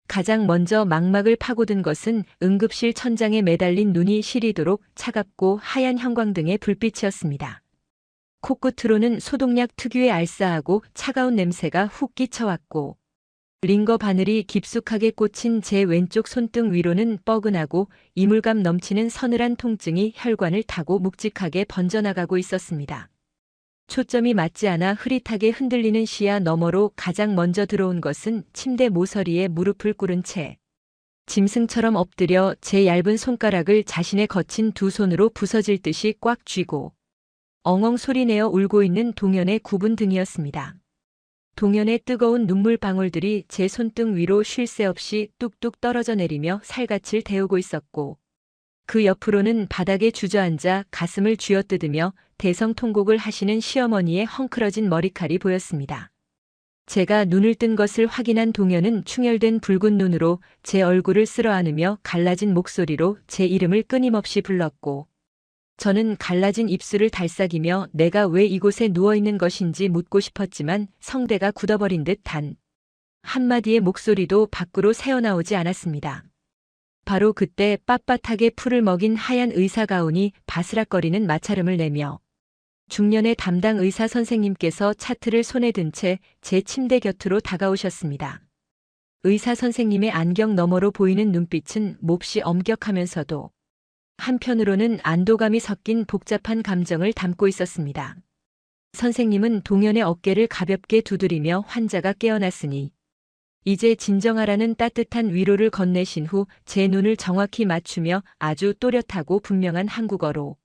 가장 먼저 망막을 파고든 것은 응급실 천장에 매달린 눈이 시리도록 차갑고 하얀 형광등의 불빛이었습니다. 코끝으로는 소독약 특유의 알싸하고 차가운 냄새가 훅 끼쳐왔고 링거 바늘이 깊숙하게 꽂힌 제 왼쪽 손등 위로는 뻐근하고 이물감 넘치는 서늘한 통증이 혈관을 타고 묵직하게 번져나가고 있었습니다. 초점이 맞지 않아 흐릿하게 흔들리는 시야 너머로 가장 먼저 들어온 것은 침대 모서리에 무릎을 꿇은 채 짐승처럼 엎드려 제 얇은 손가락을 자신의 거친 두 손으로 부서질 듯이 꽉 쥐고 엉엉 소리내어 울고 있는 동현의 굽은 등이었습니다. 동현의 뜨거운 눈물 방울들이 제 손등 위로 쉴 새 없이 뚝뚝 떨어져 내리며 살갗을 데우고 있었고 그 옆으로는 바닥에 주저앉아 가슴을 쥐어뜯으며 대성통곡을 하시는 시어머니의 헝클어진 머리칼이 보였습니다. 제가 눈을 뜬 것을 확인한 동현은 충혈된 붉은 눈으로 제 얼굴을 쓸어 안으며 갈라진 목소리로 제 이름을 끊임없이 불렀고 저는 갈라진 입술을 달싹이며 내가 왜 이곳에 누워있는 것인지 묻고 싶었지만 성대가 굳어버린 듯 단 한마디의 목소리도 밖으로 새어나오지 않았습니다. 바로 그때 빳빳하게 풀을 먹인 하얀 의사 가운이 바스락거리는 마찰음을 내며 중년의 담당 의사 선생님께서 차트를 손에 든 채 제 침대 곁으로 다가오셨습니다. 의사 선생님의 안경 너머로 보이는 눈빛은 몹시 엄격하면서도 한편으로는 안도감이 섞인 복잡한 감정을 담고 있었습니다. 선생님은 동현의 어깨를 가볍게 두드리며 환자가 깨어났으니 이제 진정하라는 따뜻한 위로를 건네신 후 제 눈을 정확히 맞추며 아주 또렷하고 분명한 한국어로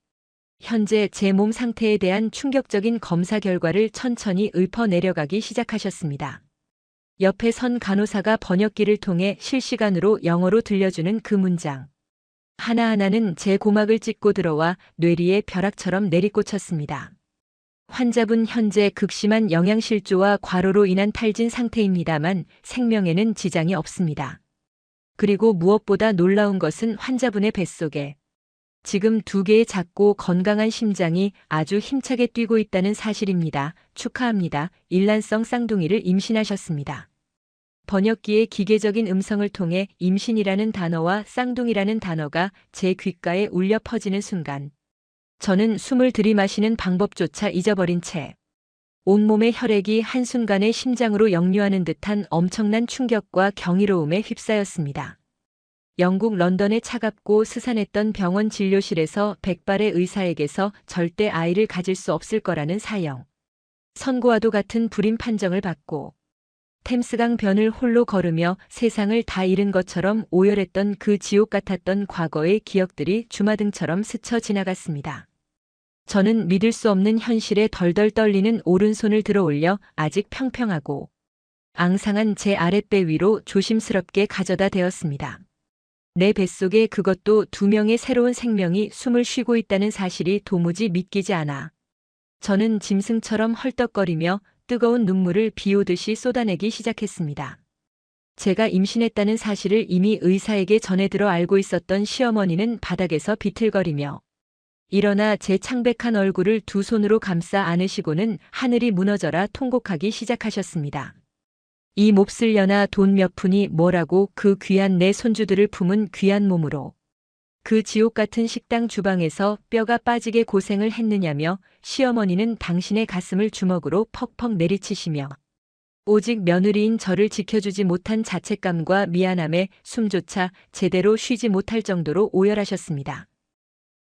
현재 제 몸 상태에 대한 충격적인 검사 결과를 천천히 읊어 내려가기 시작하셨습니다. 옆에 선 간호사가 번역기를 통해 실시간으로 영어로 들려주는 그 문장. 하나하나는 제 고막을 찢고 들어와 뇌리에 벼락처럼 내리꽂혔습니다. 환자분 현재 극심한 영양실조와 과로로 인한 탈진 상태입니다만 생명에는 지장이 없습니다. 그리고 무엇보다 놀라운 것은 환자분의 뱃속에 지금 2개의 작고 건강한 심장이 아주 힘차게 뛰고 있다는 사실입니다. 축하합니다. 일란성 쌍둥이를 임신하셨습니다. 번역기의 기계적인 음성을 통해 임신이라는 단어와 쌍둥이라는 단어가 제 귓가에 울려 퍼지는 순간 저는 숨을 들이마시는 방법조차 잊어버린 채 온몸의 혈액이 한순간에 심장으로 역류하는 듯한 엄청난 충격과 경이로움에 휩싸였습니다. 영국 런던의 차갑고 스산했던 병원 진료실에서 백발의 의사에게서 절대 아이를 가질 수 없을 거라는 사형 선고와도 같은 불임 판정을 받고 템스강 변을 홀로 걸으며 세상을 다 잃은 것처럼 오열했던 그 지옥 같았던 과거의 기억들이 주마등처럼 스쳐 지나갔습니다. 저는 믿을 수 없는 현실에 덜덜 떨리는 오른손을 들어 올려 아직 평평하고 앙상한 제 아랫배 위로 조심스럽게 가져다 대었습니다. 내 뱃속에 그것도 2명의 새로운 생명이 숨을 쉬고 있다는 사실이 도무지 믿기지 않아 저는 짐승처럼 헐떡거리며 뜨거운 눈물을 비 오듯이 쏟아내기 시작했습니다. 제가 임신했다는 사실을 이미 의사에게 전해들어 알고 있었던 시어머니는 바닥에서 비틀거리며 일어나 제 창백한 얼굴을 2 손으로 감싸 안으시고는 하늘이 무너져라 통곡하기 시작하셨습니다. 이 몹쓸 년아 돈 몇 푼이 뭐라고 그 귀한 내 손주들을 품은 귀한 몸으로 그 지옥 같은 식당 주방에서 뼈가 빠지게 고생을 했느냐며 시어머니는 당신의 가슴을 주먹으로 퍽퍽 내리치시며 오직 며느리인 저를 지켜주지 못한 자책감과 미안함에 숨조차 제대로 쉬지 못할 정도로 오열하셨습니다.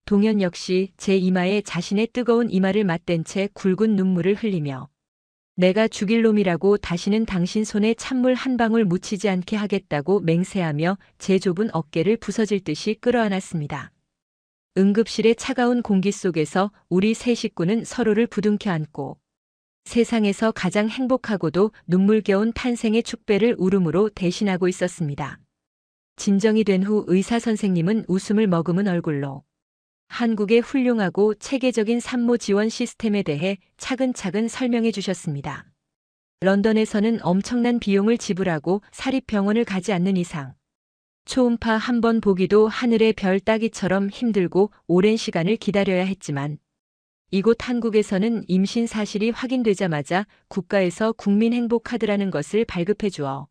동현 역시 제 이마에 자신의 뜨거운 이마를 맞댄 채 굵은 눈물을 흘리며 내가 죽일 놈이라고 다시는 당신 손에 찬물 한 방울 묻히지 않게 하겠다고 맹세하며 제 좁은 어깨를 부서질 듯이 끌어안았습니다. 응급실의 차가운 공기 속에서 우리 세 식구는 서로를 부둥켜 안고 세상에서 가장 행복하고도 눈물겨운 탄생의 축배를 울음으로 대신하고 있었습니다. 진정이 된 후 의사 선생님은 웃음을 머금은 얼굴로 한국의 훌륭하고 체계적인 산모 지원 시스템에 대해 차근차근 설명해 주셨습니다. 런던에서는 엄청난 비용을 지불하고 사립병원을 가지 않는 이상 초음파 한 번 보기도 하늘의 별 따기처럼 힘들고 오랜 시간을 기다려야 했지만 이곳 한국에서는 임신 사실이 확인되자마자 국가에서 국민행복카드라는 것을 발급해 주어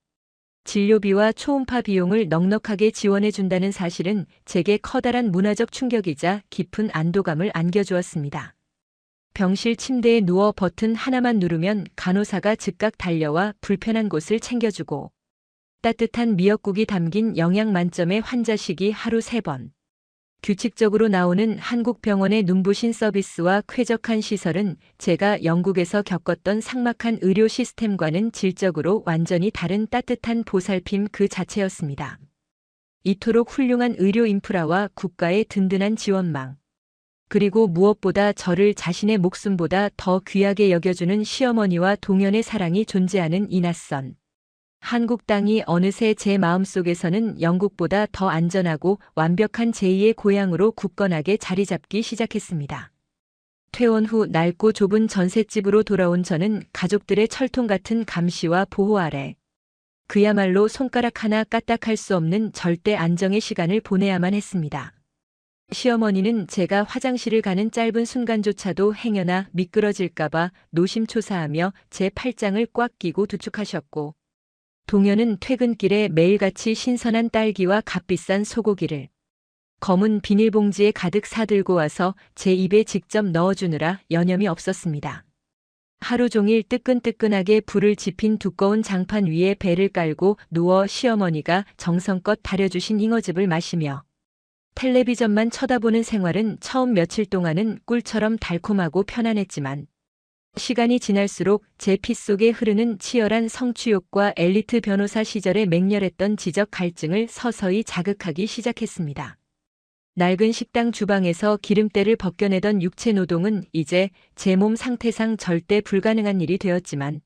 진료비와 초음파 비용을 넉넉하게 지원해 준다는 사실은 제게 커다란 문화적 충격이자 깊은 안도감을 안겨주었습니다. 병실 침대에 누워 버튼 하나만 누르면 간호사가 즉각 달려와 불편한 곳을 챙겨주고 따뜻한 미역국이 담긴 영양 만점의 환자식이 하루 3번. 규칙적으로 나오는 한국 병원의 눈부신 서비스와 쾌적한 시설은 제가 영국에서 겪었던 삭막한 의료 시스템과는 질적으로 완전히 다른 따뜻한 보살핌 그 자체였습니다. 이토록 훌륭한 의료 인프라와 국가의 든든한 지원망. 그리고 무엇보다 저를 자신의 목숨보다 더 귀하게 여겨주는 시어머니와 동현의 사랑이 존재하는 이 낯선 한국 땅이 어느새 제 마음속에서는 영국보다 더 안전하고 완벽한 제2의 고향으로 굳건하게 자리 잡기 시작했습니다. 퇴원 후 낡고 좁은 전셋집으로 돌아온 저는 가족들의 철통 같은 감시와 보호 아래 그야말로 손가락 하나 까딱할 수 없는 절대 안정의 시간을 보내야만 했습니다. 시어머니는 제가 화장실을 가는 짧은 순간조차도 행여나 미끄러질까봐 노심초사하며 제 팔짱을 꽉 끼고 두축하셨고 동현은 퇴근길에 매일같이 신선한 딸기와 값비싼 소고기를 검은 비닐봉지에 가득 사들고 와서 제 입에 직접 넣어주느라 여념이 없었습니다. 하루 종일 뜨끈뜨끈하게 불을 지핀 두꺼운 장판 위에 배를 깔고 누워 시어머니가 정성껏 다려주신 잉어즙을 마시며 텔레비전만 쳐다보는 생활은 처음 며칠 동안은 꿀처럼 달콤하고 편안했지만 시간이 지날수록 제 피 속에 흐르는 치열한 성취욕과 엘리트 변호사 시절의 맹렬했던 지적 갈증을 서서히 자극하기 시작했습니다. 낡은 식당 주방에서 기름때를 벗겨내던 육체 노동은 이제 제 몸 상태상 절대 불가능한 일이 되었지만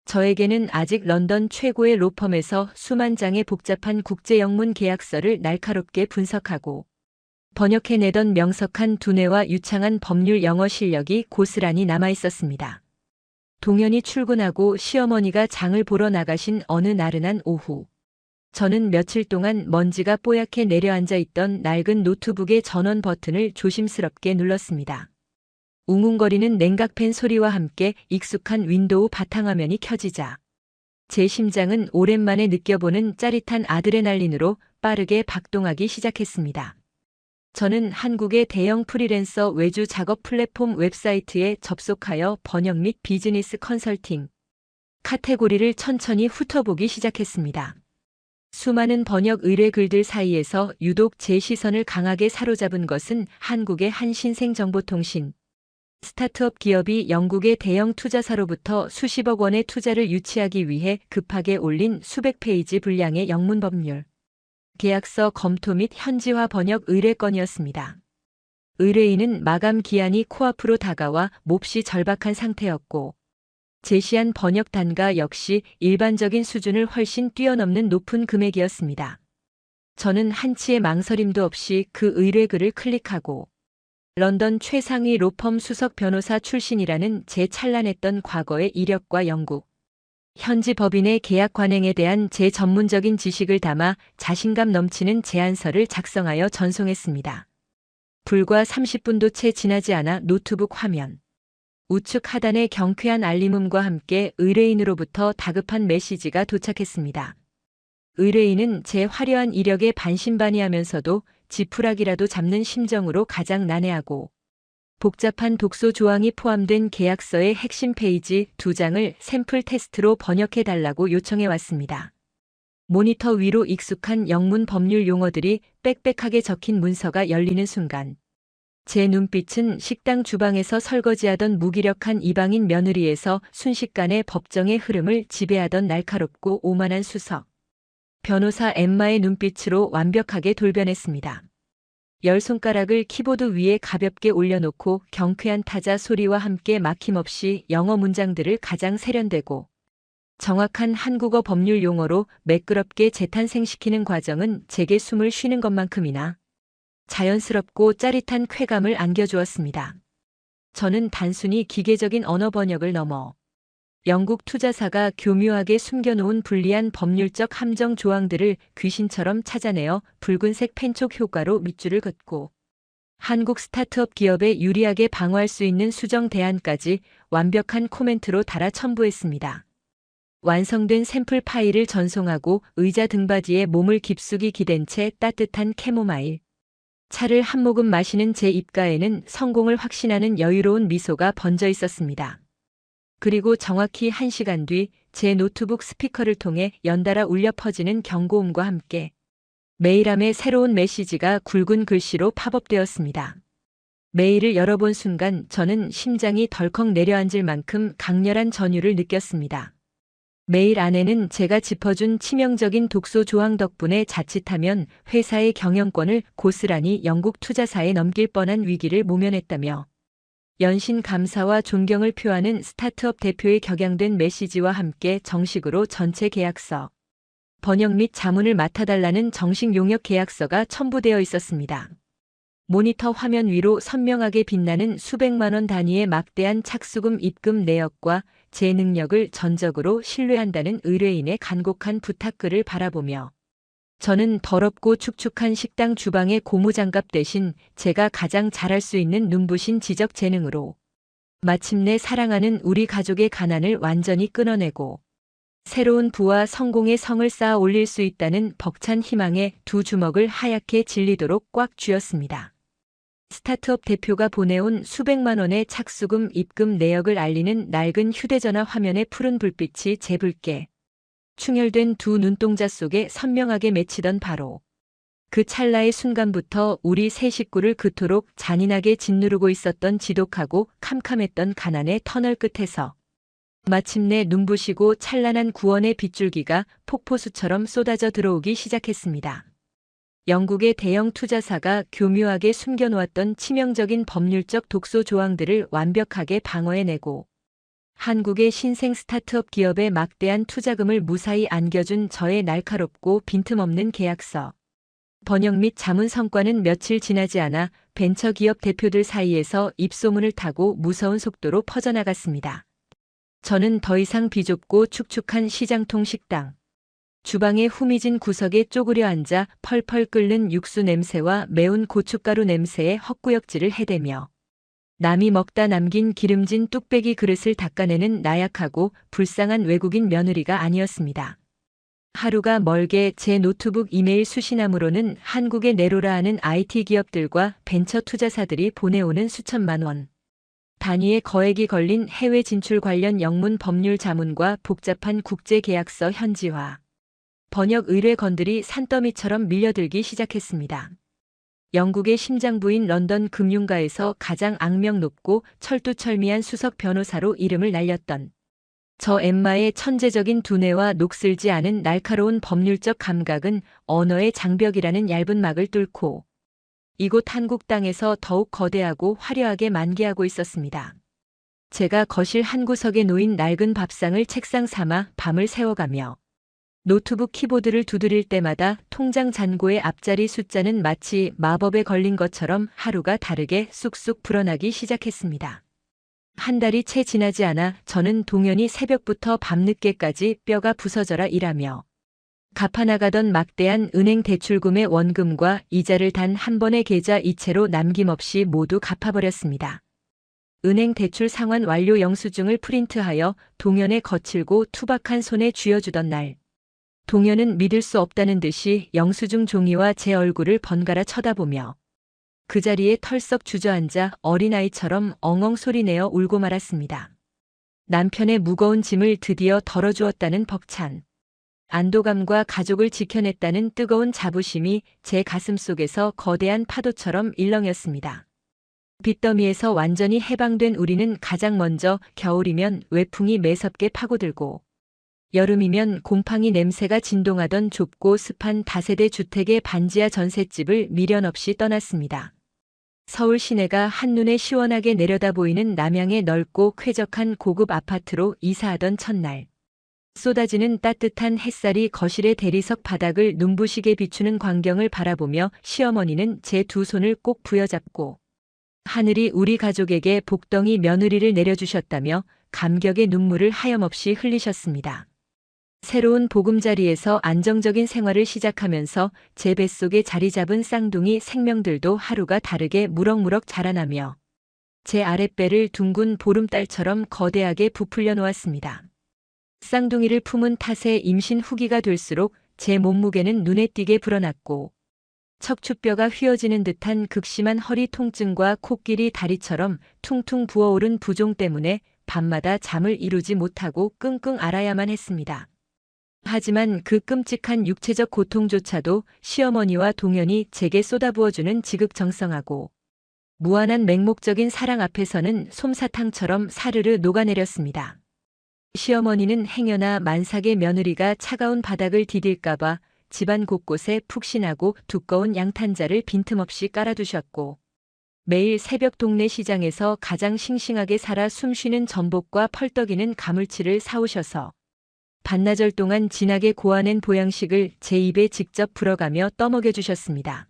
저에게는 아직 런던 최고의 로펌에서 수만 장의 복잡한 국제 영문 계약서를 날카롭게 분석하고 번역해내던 명석한 두뇌와 유창한 법률 영어 실력이 고스란히 남아있었습니다. 동현이 출근하고 시어머니가 장을 보러 나가신 어느 나른한 오후. 저는 며칠 동안 먼지가 뽀얗게 내려앉아 있던 낡은 노트북의 전원 버튼을 조심스럽게 눌렀습니다. 웅웅거리는 냉각팬 소리와 함께 익숙한 윈도우 바탕화면이 켜지자 제 심장은 오랜만에 느껴보는 짜릿한 아드레날린으로 빠르게 박동하기 시작했습니다. 저는 한국의 대형 프리랜서 외주 작업 플랫폼 웹사이트에 접속하여 번역 및 비즈니스 컨설팅 카테고리를 천천히 훑어보기 시작했습니다. 수많은 번역 의뢰 글들 사이에서 유독 제 시선을 강하게 사로잡은 것은 한국의 한 신생정보통신 스타트업 기업이 영국의 대형 투자사로부터 수십억 원의 투자를 유치하기 위해 급하게 올린 수백 페이지 분량의 영문 법률 계약서 검토 및 현지화 번역 의뢰건이었습니다. 의뢰인은 마감 기한이 코앞으로 다가와 몹시 절박한 상태였고 제시한 번역 단가 역시 일반적인 수준을 훨씬 뛰어넘는 높은 금액이었습니다. 저는 한치의 망설임도 없이 그 의뢰글을 클릭하고 런던 최상위 로펌 수석 변호사 출신이라는 제 찬란했던 과거의 이력과 영국 현지 법인의 계약 관행에 대한 제 전문적인 지식을 담아 자신감 넘치는 제안서를 작성하여 전송했습니다. 불과 30분도 채 지나지 않아 노트북 화면 우측 하단의 경쾌한 알림음과 함께 의뢰인으로부터 다급한 메시지가 도착했습니다. 의뢰인은 제 화려한 이력에 반신반의하면서도 지푸라기라도 잡는 심정으로 가장 난해하고 복잡한 독소 조항이 포함된 계약서의 핵심 페이지 2장을 샘플 테스트로 번역해달라고 요청해 왔습니다. 모니터 위로 익숙한 영문 법률 용어들이 빽빽하게 적힌 문서가 열리는 순간 제 눈빛은 식당 주방에서 설거지하던 무기력한 이방인 며느리에서 순식간에 법정의 흐름을 지배하던 날카롭고 오만한 수석. 변호사 엠마의 눈빛으로 완벽하게 돌변했습니다. 열 손가락을 키보드 위에 가볍게 올려놓고 경쾌한 타자 소리와 함께 막힘없이 영어 문장들을 가장 세련되고 정확한 한국어 법률 용어로 매끄럽게 재탄생시키는 과정은 제게 숨을 쉬는 것만큼이나 자연스럽고 짜릿한 쾌감을 안겨주었습니다. 저는 단순히 기계적인 언어 번역을 넘어 영국 투자사가 교묘하게 숨겨놓은 불리한 법률적 함정 조항들을 귀신처럼 찾아내어 붉은색 펜촉 효과로 밑줄을 긋고 한국 스타트업 기업에 유리하게 방어할 수 있는 수정 대안까지 완벽한 코멘트로 달아 첨부했습니다. 완성된 샘플 파일을 전송하고 의자 등받이에 몸을 깊숙이 기댄 채 따뜻한 캐모마일 차를 한 모금 마시는 제 입가에는 성공을 확신하는 여유로운 미소가 번져 있었습니다. 그리고 정확히 1시간 뒤 제 노트북 스피커를 통해 연달아 울려 퍼지는 경고음과 함께 메일함에 새로운 메시지가 굵은 글씨로 팝업되었습니다. 메일을 열어본 순간 저는 심장이 덜컥 내려앉을 만큼 강렬한 전율을 느꼈습니다. 메일 안에는 제가 짚어준 치명적인 독소 조항 덕분에 자칫하면 회사의 경영권을 고스란히 영국 투자사에 넘길 뻔한 위기를 모면했다며 연신 감사와 존경을 표하는 스타트업 대표의 격양된 메시지와 함께 정식으로 전체 계약서, 번역 및 자문을 맡아달라는 정식 용역 계약서가 첨부되어 있었습니다. 모니터 화면 위로 선명하게 빛나는 수백만 원 단위의 막대한 착수금 입금 내역과 제 능력을 전적으로 신뢰한다는 의뢰인의 간곡한 부탁글을 바라보며 저는 더럽고 축축한 식당 주방의 고무장갑 대신 제가 가장 잘할 수 있는 눈부신 지적 재능으로 마침내 사랑하는 우리 가족의 가난을 완전히 끊어내고 새로운 부와 성공의 성을 쌓아 올릴 수 있다는 벅찬 희망에 두 주먹을 하얗게 질리도록 꽉 쥐었습니다. 스타트업 대표가 보내온 수백만 원의 착수금 입금 내역을 알리는 낡은 휴대전화 화면의 푸른 불빛이 제 붉게 충혈된 두 눈동자 속에 선명하게 맺히던 바로 그 찰나의 순간부터 우리 세 식구를 그토록 잔인하게 짓누르고 있었던 지독하고 캄캄했던 가난의 터널 끝에서 마침내 눈부시고 찬란한 구원의 빗줄기가 폭포수처럼 쏟아져 들어오기 시작했습니다. 영국의 대형 투자사가 교묘하게 숨겨놓았던 치명적인 법률적 독소 조항들을 완벽하게 방어해내고 한국의 신생 스타트업 기업에 막대한 투자금을 무사히 안겨준 저의 날카롭고 빈틈없는 계약서, 번역 및 자문 성과는 며칠 지나지 않아 벤처기업 대표들 사이에서 입소문을 타고 무서운 속도로 퍼져나갔습니다. 저는 더 이상 비좁고 축축한 시장통 식당, 주방의 후미진 구석에 쪼그려 앉아 펄펄 끓는 육수 냄새와 매운 고춧가루 냄새에 헛구역질을 해대며 남이 먹다 남긴 기름진 뚝배기 그릇을 닦아내는 나약하고 불쌍한 외국인 며느리가 아니었습니다. 하루가 멀게 제 노트북 이메일 수신함으로는 한국에 내로라 하는 IT 기업들과 벤처 투자사들이 보내오는 수천만 원 단위의 거액이 걸린 해외 진출 관련 영문 법률 자문과 복잡한 국제 계약서 현지화, 번역 의뢰 건들이 산더미처럼 밀려들기 시작했습니다. 영국의 심장부인 런던 금융가에서 가장 악명 높고 철두철미한 수석 변호사로 이름을 날렸던 저 엠마의 천재적인 두뇌와 녹슬지 않은 날카로운 법률적 감각은 언어의 장벽이라는 얇은 막을 뚫고 이곳 한국 땅에서 더욱 거대하고 화려하게 만개하고 있었습니다. 제가 거실 한 구석에 놓인 낡은 밥상을 책상 삼아 밤을 새워가며 노트북 키보드를 두드릴 때마다 통장 잔고의 앞자리 숫자는 마치 마법에 걸린 것처럼 하루가 다르게 쑥쑥 불어나기 시작했습니다. 한 달이 채 지나지 않아 저는 동연히 새벽부터 밤늦게까지 뼈가 부서져라 일하며 갚아나가던 막대한 은행 대출금의 원금과 이자를 단 한 번의 계좌 이체로 남김없이 모두 갚아버렸습니다. 은행 대출 상환 완료 영수증을 프린트하여 동현의 거칠고 투박한 손에 쥐어주던 날, 동현은 믿을 수 없다는 듯이 영수증 종이와 제 얼굴을 번갈아 쳐다보며 그 자리에 털썩 주저앉아 어린아이처럼 엉엉 소리내어 울고 말았습니다. 남편의 무거운 짐을 드디어 덜어주었다는 벅찬 안도감과 가족을 지켜냈다는 뜨거운 자부심이 제 가슴 속에서 거대한 파도처럼 일렁였습니다. 빚더미에서 완전히 해방된 우리는 가장 먼저 겨울이면 외풍이 매섭게 파고들고 여름이면 곰팡이 냄새가 진동하던 좁고 습한 다세대 주택의 반지하 전셋집을 미련 없이 떠났습니다. 서울 시내가 한눈에 시원하게 내려다 보이는 남양의 넓고 쾌적한 고급 아파트로 이사하던 첫날. 쏟아지는 따뜻한 햇살이 거실의 대리석 바닥을 눈부시게 비추는 광경을 바라보며 시어머니는 제 두 손을 꼭 부여잡고 하늘이 우리 가족에게 복덩이 며느리를 내려주셨다며 감격의 눈물을 하염없이 흘리셨습니다. 새로운 보금자리에서 안정적인 생활을 시작하면서 제 뱃속에 자리 잡은 쌍둥이 생명들도 하루가 다르게 무럭무럭 자라나며 제 아랫배를 둥근 보름달처럼 거대하게 부풀려 놓았습니다. 쌍둥이를 품은 탓에 임신 후기가 될수록 제 몸무게는 눈에 띄게 불어났고 척추뼈가 휘어지는 듯한 극심한 허리 통증과 코끼리 다리처럼 퉁퉁 부어오른 부종 때문에 밤마다 잠을 이루지 못하고 끙끙 앓아야만 했습니다. 하지만 그 끔찍한 육체적 고통조차도 시어머니와 동현이 제게 쏟아부어주는 지극정성하고 무한한 맹목적인 사랑 앞에서는 솜사탕처럼 사르르 녹아내렸습니다. 시어머니는 행여나 만삭의 며느리가 차가운 바닥을 디딜까봐 집안 곳곳에 푹신하고 두꺼운 양탄자를 빈틈없이 깔아두셨고 매일 새벽 동네 시장에서 가장 싱싱하게 살아 숨쉬는 전복과 펄떡이는 가물치를 사오셔서 반나절 동안 진하게 고아낸 보양식을 제 입에 직접 불어가며 떠먹여 주셨습니다.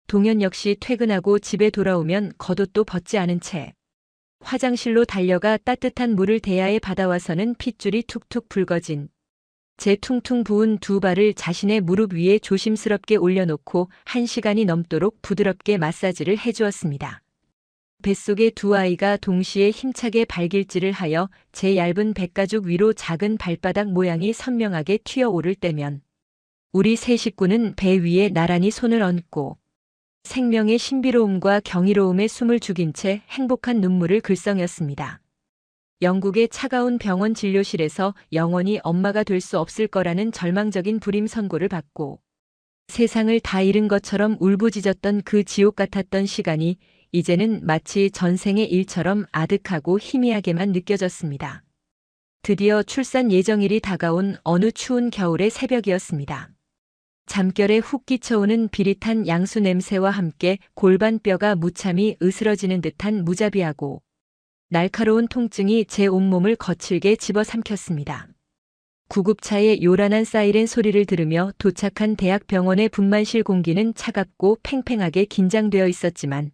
동현 역시 퇴근하고 집에 돌아오면 겉옷도 벗지 않은 채 화장실로 달려가 따뜻한 물을 대야에 받아와서는 핏줄이 툭툭 붉어진 제 퉁퉁 부은 두 발을 자신의 무릎 위에 조심스럽게 올려놓고 1시간이 넘도록 부드럽게 마사지를 해주었습니다. 뱃속의 두 아이가 동시에 힘차게 발길질을 하여 제 얇은 백가죽 위로 작은 발바닥 모양이 선명하게 튀어오를 때면 우리 세 식구는 배 위에 나란히 손을 얹고 생명의 신비로움과 경이로움에 숨을 죽인 채 행복한 눈물을 글썽였습니다. 영국의 차가운 병원 진료실에서 영원히 엄마가 될 수 없을 거라는 절망적인 불임 선고를 받고 세상을 다 잃은 것처럼 울부짖었던 그 지옥 같았던 시간이 이제는 마치 전생의 일처럼 아득하고 희미하게만 느껴졌습니다. 드디어 출산 예정일이 다가온 어느 추운 겨울의 새벽이었습니다. 잠결에 훅 끼쳐오는 비릿한 양수 냄새와 함께 골반뼈가 무참히 으스러지는 듯한 무자비하고 날카로운 통증이 제 온몸을 거칠게 집어삼켰습니다. 구급차의 요란한 사이렌 소리를 들으며 도착한 대학병원의 분만실 공기는 차갑고 팽팽하게 긴장되어 있었지만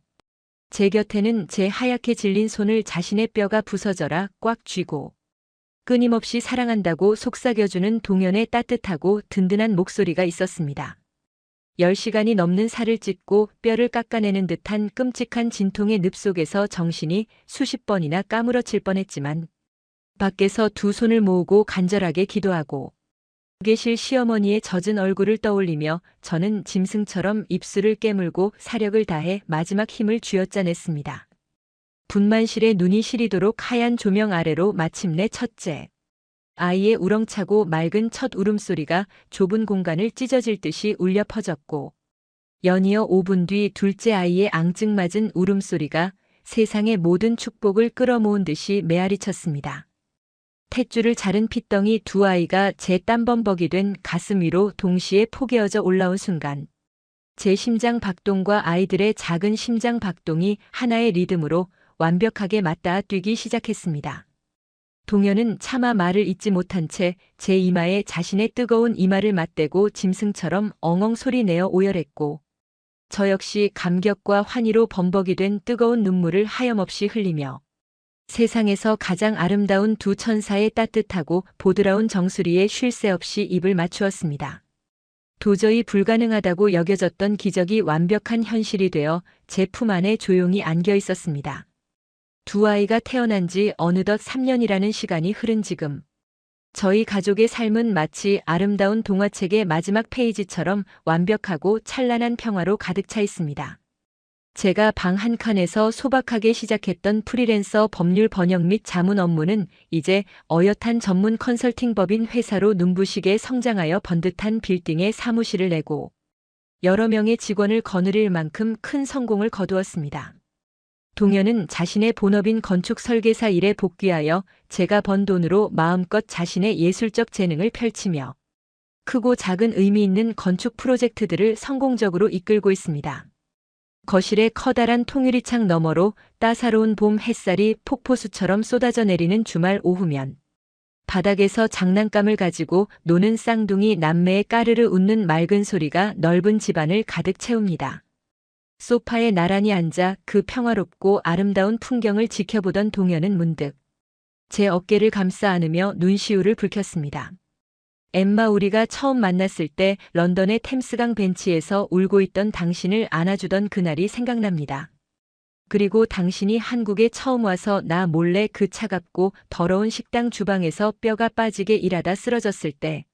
제 곁에는 제 하얗게 질린 손을 자신의 뼈가 부서져라 꽉 쥐고 끊임없이 사랑한다고 속삭여주는 동현의 따뜻하고 든든한 목소리가 있었습니다. 10시간이 넘는 살을 찢고 뼈를 깎아내는 듯한 끔찍한 진통의 늪 속에서 정신이 수십 번이나 까무러칠 뻔했지만 밖에서 두 손을 모으고 간절하게 기도하고 계실 시어머니의 젖은 얼굴을 떠올리며 저는 짐승처럼 입술을 깨물고 사력을 다해 마지막 힘을 쥐어짜냈습니다. 분만실에 눈이 시리도록 하얀 조명 아래로 마침내 첫째 아이의 우렁차고 맑은 첫 울음소리가 좁은 공간을 찢어질 듯이 울려 퍼졌고 연이어 5분 뒤 둘째 아이의 앙증맞은 울음소리가 세상의 모든 축복을 끌어모은 듯이 메아리쳤습니다. 탯줄을 자른 핏덩이 두 아이가 제 땀범벅이 된 가슴 위로 동시에 포개어져 올라온 순간 제 심장 박동과 아이들의 작은 심장 박동이 하나의 리듬으로 완벽하게 맞닿아 뛰기 시작했습니다. 동현은 차마 말을 잇지 못한 채 제 이마에 자신의 뜨거운 이마를 맞대고 짐승처럼 엉엉 소리내어 오열했고 저 역시 감격과 환희로 범벅이 된 뜨거운 눈물을 하염없이 흘리며 세상에서 가장 아름다운 두 천사의 따뜻하고 보드라운 정수리에 쉴 새 없이 입을 맞추었습니다. 도저히 불가능하다고 여겨졌던 기적이 완벽한 현실이 되어 제 품 안에 조용히 안겨 있었습니다. 두 아이가 태어난 지 어느덧 3년이라는 시간이 흐른 지금 저희 가족의 삶은 마치 아름다운 동화책의 마지막 페이지처럼 완벽하고 찬란한 평화로 가득 차 있습니다. 제가 방 한 칸에서 소박하게 시작했던 프리랜서 법률 번역 및 자문 업무는 이제 어엿한 전문 컨설팅 법인 회사로 눈부시게 성장하여 번듯한 빌딩에 사무실을 내고 여러 명의 직원을 거느릴 만큼 큰 성공을 거두었습니다. 동현은 자신의 본업인 건축 설계사 일에 복귀하여 제가 번 돈으로 마음껏 자신의 예술적 재능을 펼치며 크고 작은 의미 있는 건축 프로젝트들을 성공적으로 이끌고 있습니다. 거실의 커다란 통유리창 너머로 따사로운 봄 햇살이 폭포수처럼 쏟아져 내리는 주말 오후면 바닥에서 장난감을 가지고 노는 쌍둥이 남매의 까르르 웃는 맑은 소리가 넓은 집안을 가득 채웁니다. 소파에 나란히 앉아 그 평화롭고 아름다운 풍경을 지켜보던 동현은 문득 제 어깨를 감싸 안으며 눈시울을 붉혔습니다. 엠마, 우리가 처음 만났을 때 런던의 템스강 벤치에서 울고 있던 당신을 안아주던 그날이 생각납니다. 그리고 당신이 한국에 처음 와서 나 몰래 그 차갑고 더러운 식당 주방에서 뼈가 빠지게 일하다 쓰러졌을 때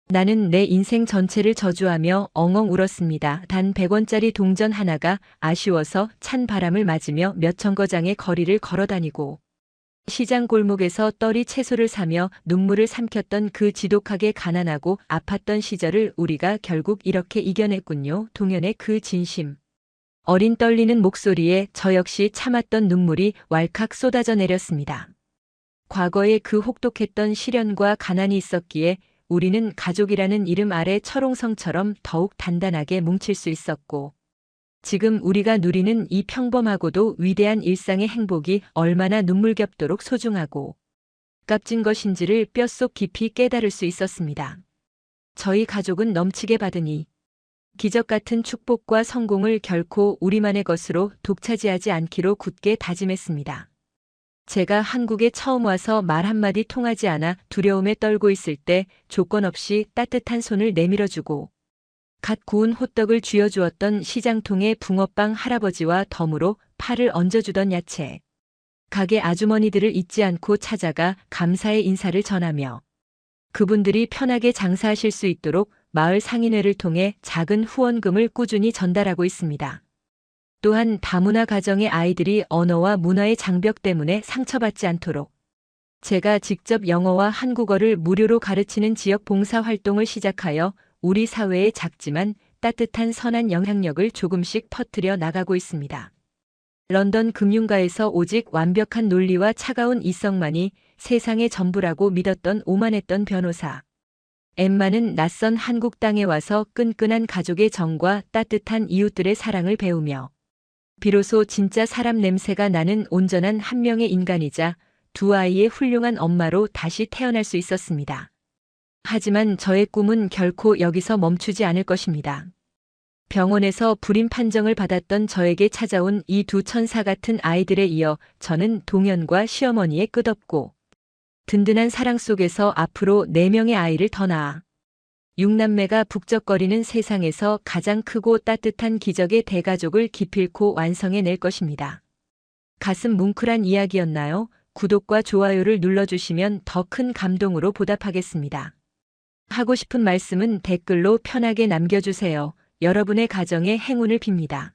나는 내 인생 전체를 저주하며 엉엉 울었습니다. 단 100원짜리 동전 하나가 아쉬워서 찬 바람을 맞으며 몇 정거장의 거리를 걸어다니고 시장 골목에서 떨이 채소를 사며 눈물을 삼켰던 그 지독하게 가난하고 아팠던 시절을 우리가 결국 이렇게 이겨냈군요. 동현의 그 진심. 어린 떨리는 목소리에 저 역시 참았던 눈물이 왈칵 쏟아져 내렸습니다. 과거에 그 혹독했던 시련과 가난이 있었기에 우리는 가족이라는 이름 아래 철옹성처럼 더욱 단단하게 뭉칠 수 있었고, 지금 우리가 누리는 이 평범하고도 위대한 일상의 행복이 얼마나 눈물겹도록 소중하고 값진 것인지를 뼛속 깊이 깨달을 수 있었습니다. 저희 가족은 넘치게 받으니 기적 같은 축복과 성공을 결코 우리만의 것으로 독차지하지 않기로 굳게 다짐했습니다. 제가 한국에 처음 와서 말 한마디 통하지 않아 두려움에 떨고 있을 때 조건 없이 따뜻한 손을 내밀어주고 갓 구운 호떡을 쥐어주었던 시장통의 붕어빵 할아버지와 덤으로 팔을 얹어주던 야채 가게 아주머니들을 잊지 않고 찾아가 감사의 인사를 전하며 그분들이 편하게 장사하실 수 있도록 마을 상인회를 통해 작은 후원금을 꾸준히 전달하고 있습니다. 또한 다문화 가정의 아이들이 언어와 문화의 장벽 때문에 상처받지 않도록 제가 직접 영어와 한국어를 무료로 가르치는 지역 봉사 활동을 시작하여 우리 사회의 작지만 따뜻한 선한 영향력을 조금씩 퍼뜨려 나가고 있습니다. 런던 금융가에서 오직 완벽한 논리와 차가운 이성만이 세상의 전부라고 믿었던 오만했던 변호사. 엠마는 낯선 한국 땅에 와서 끈끈한 가족의 정과 따뜻한 이웃들의 사랑을 배우며 비로소 진짜 사람 냄새가 나는 온전한 한 명의 인간이자 두 아이의 훌륭한 엄마로 다시 태어날 수 있었습니다. 하지만 저의 꿈은 결코 여기서 멈추지 않을 것입니다. 병원에서 불임 판정을 받았던 저에게 찾아온 이 두 천사 같은 아이들에 이어 저는 동현과 시어머니의 끝없고 든든한 사랑 속에서 앞으로 4명의 아이를 더 낳아 6남매가 북적거리는 세상에서 가장 크고 따뜻한 기적의 대가족을 기필코 완성해낼 것입니다. 가슴 뭉클한 이야기였나요? 구독과 좋아요를 눌러주시면 더 큰 감동으로 보답하겠습니다. 하고 싶은 말씀은 댓글로 편하게 남겨주세요. 여러분의 가정에 행운을 빕니다.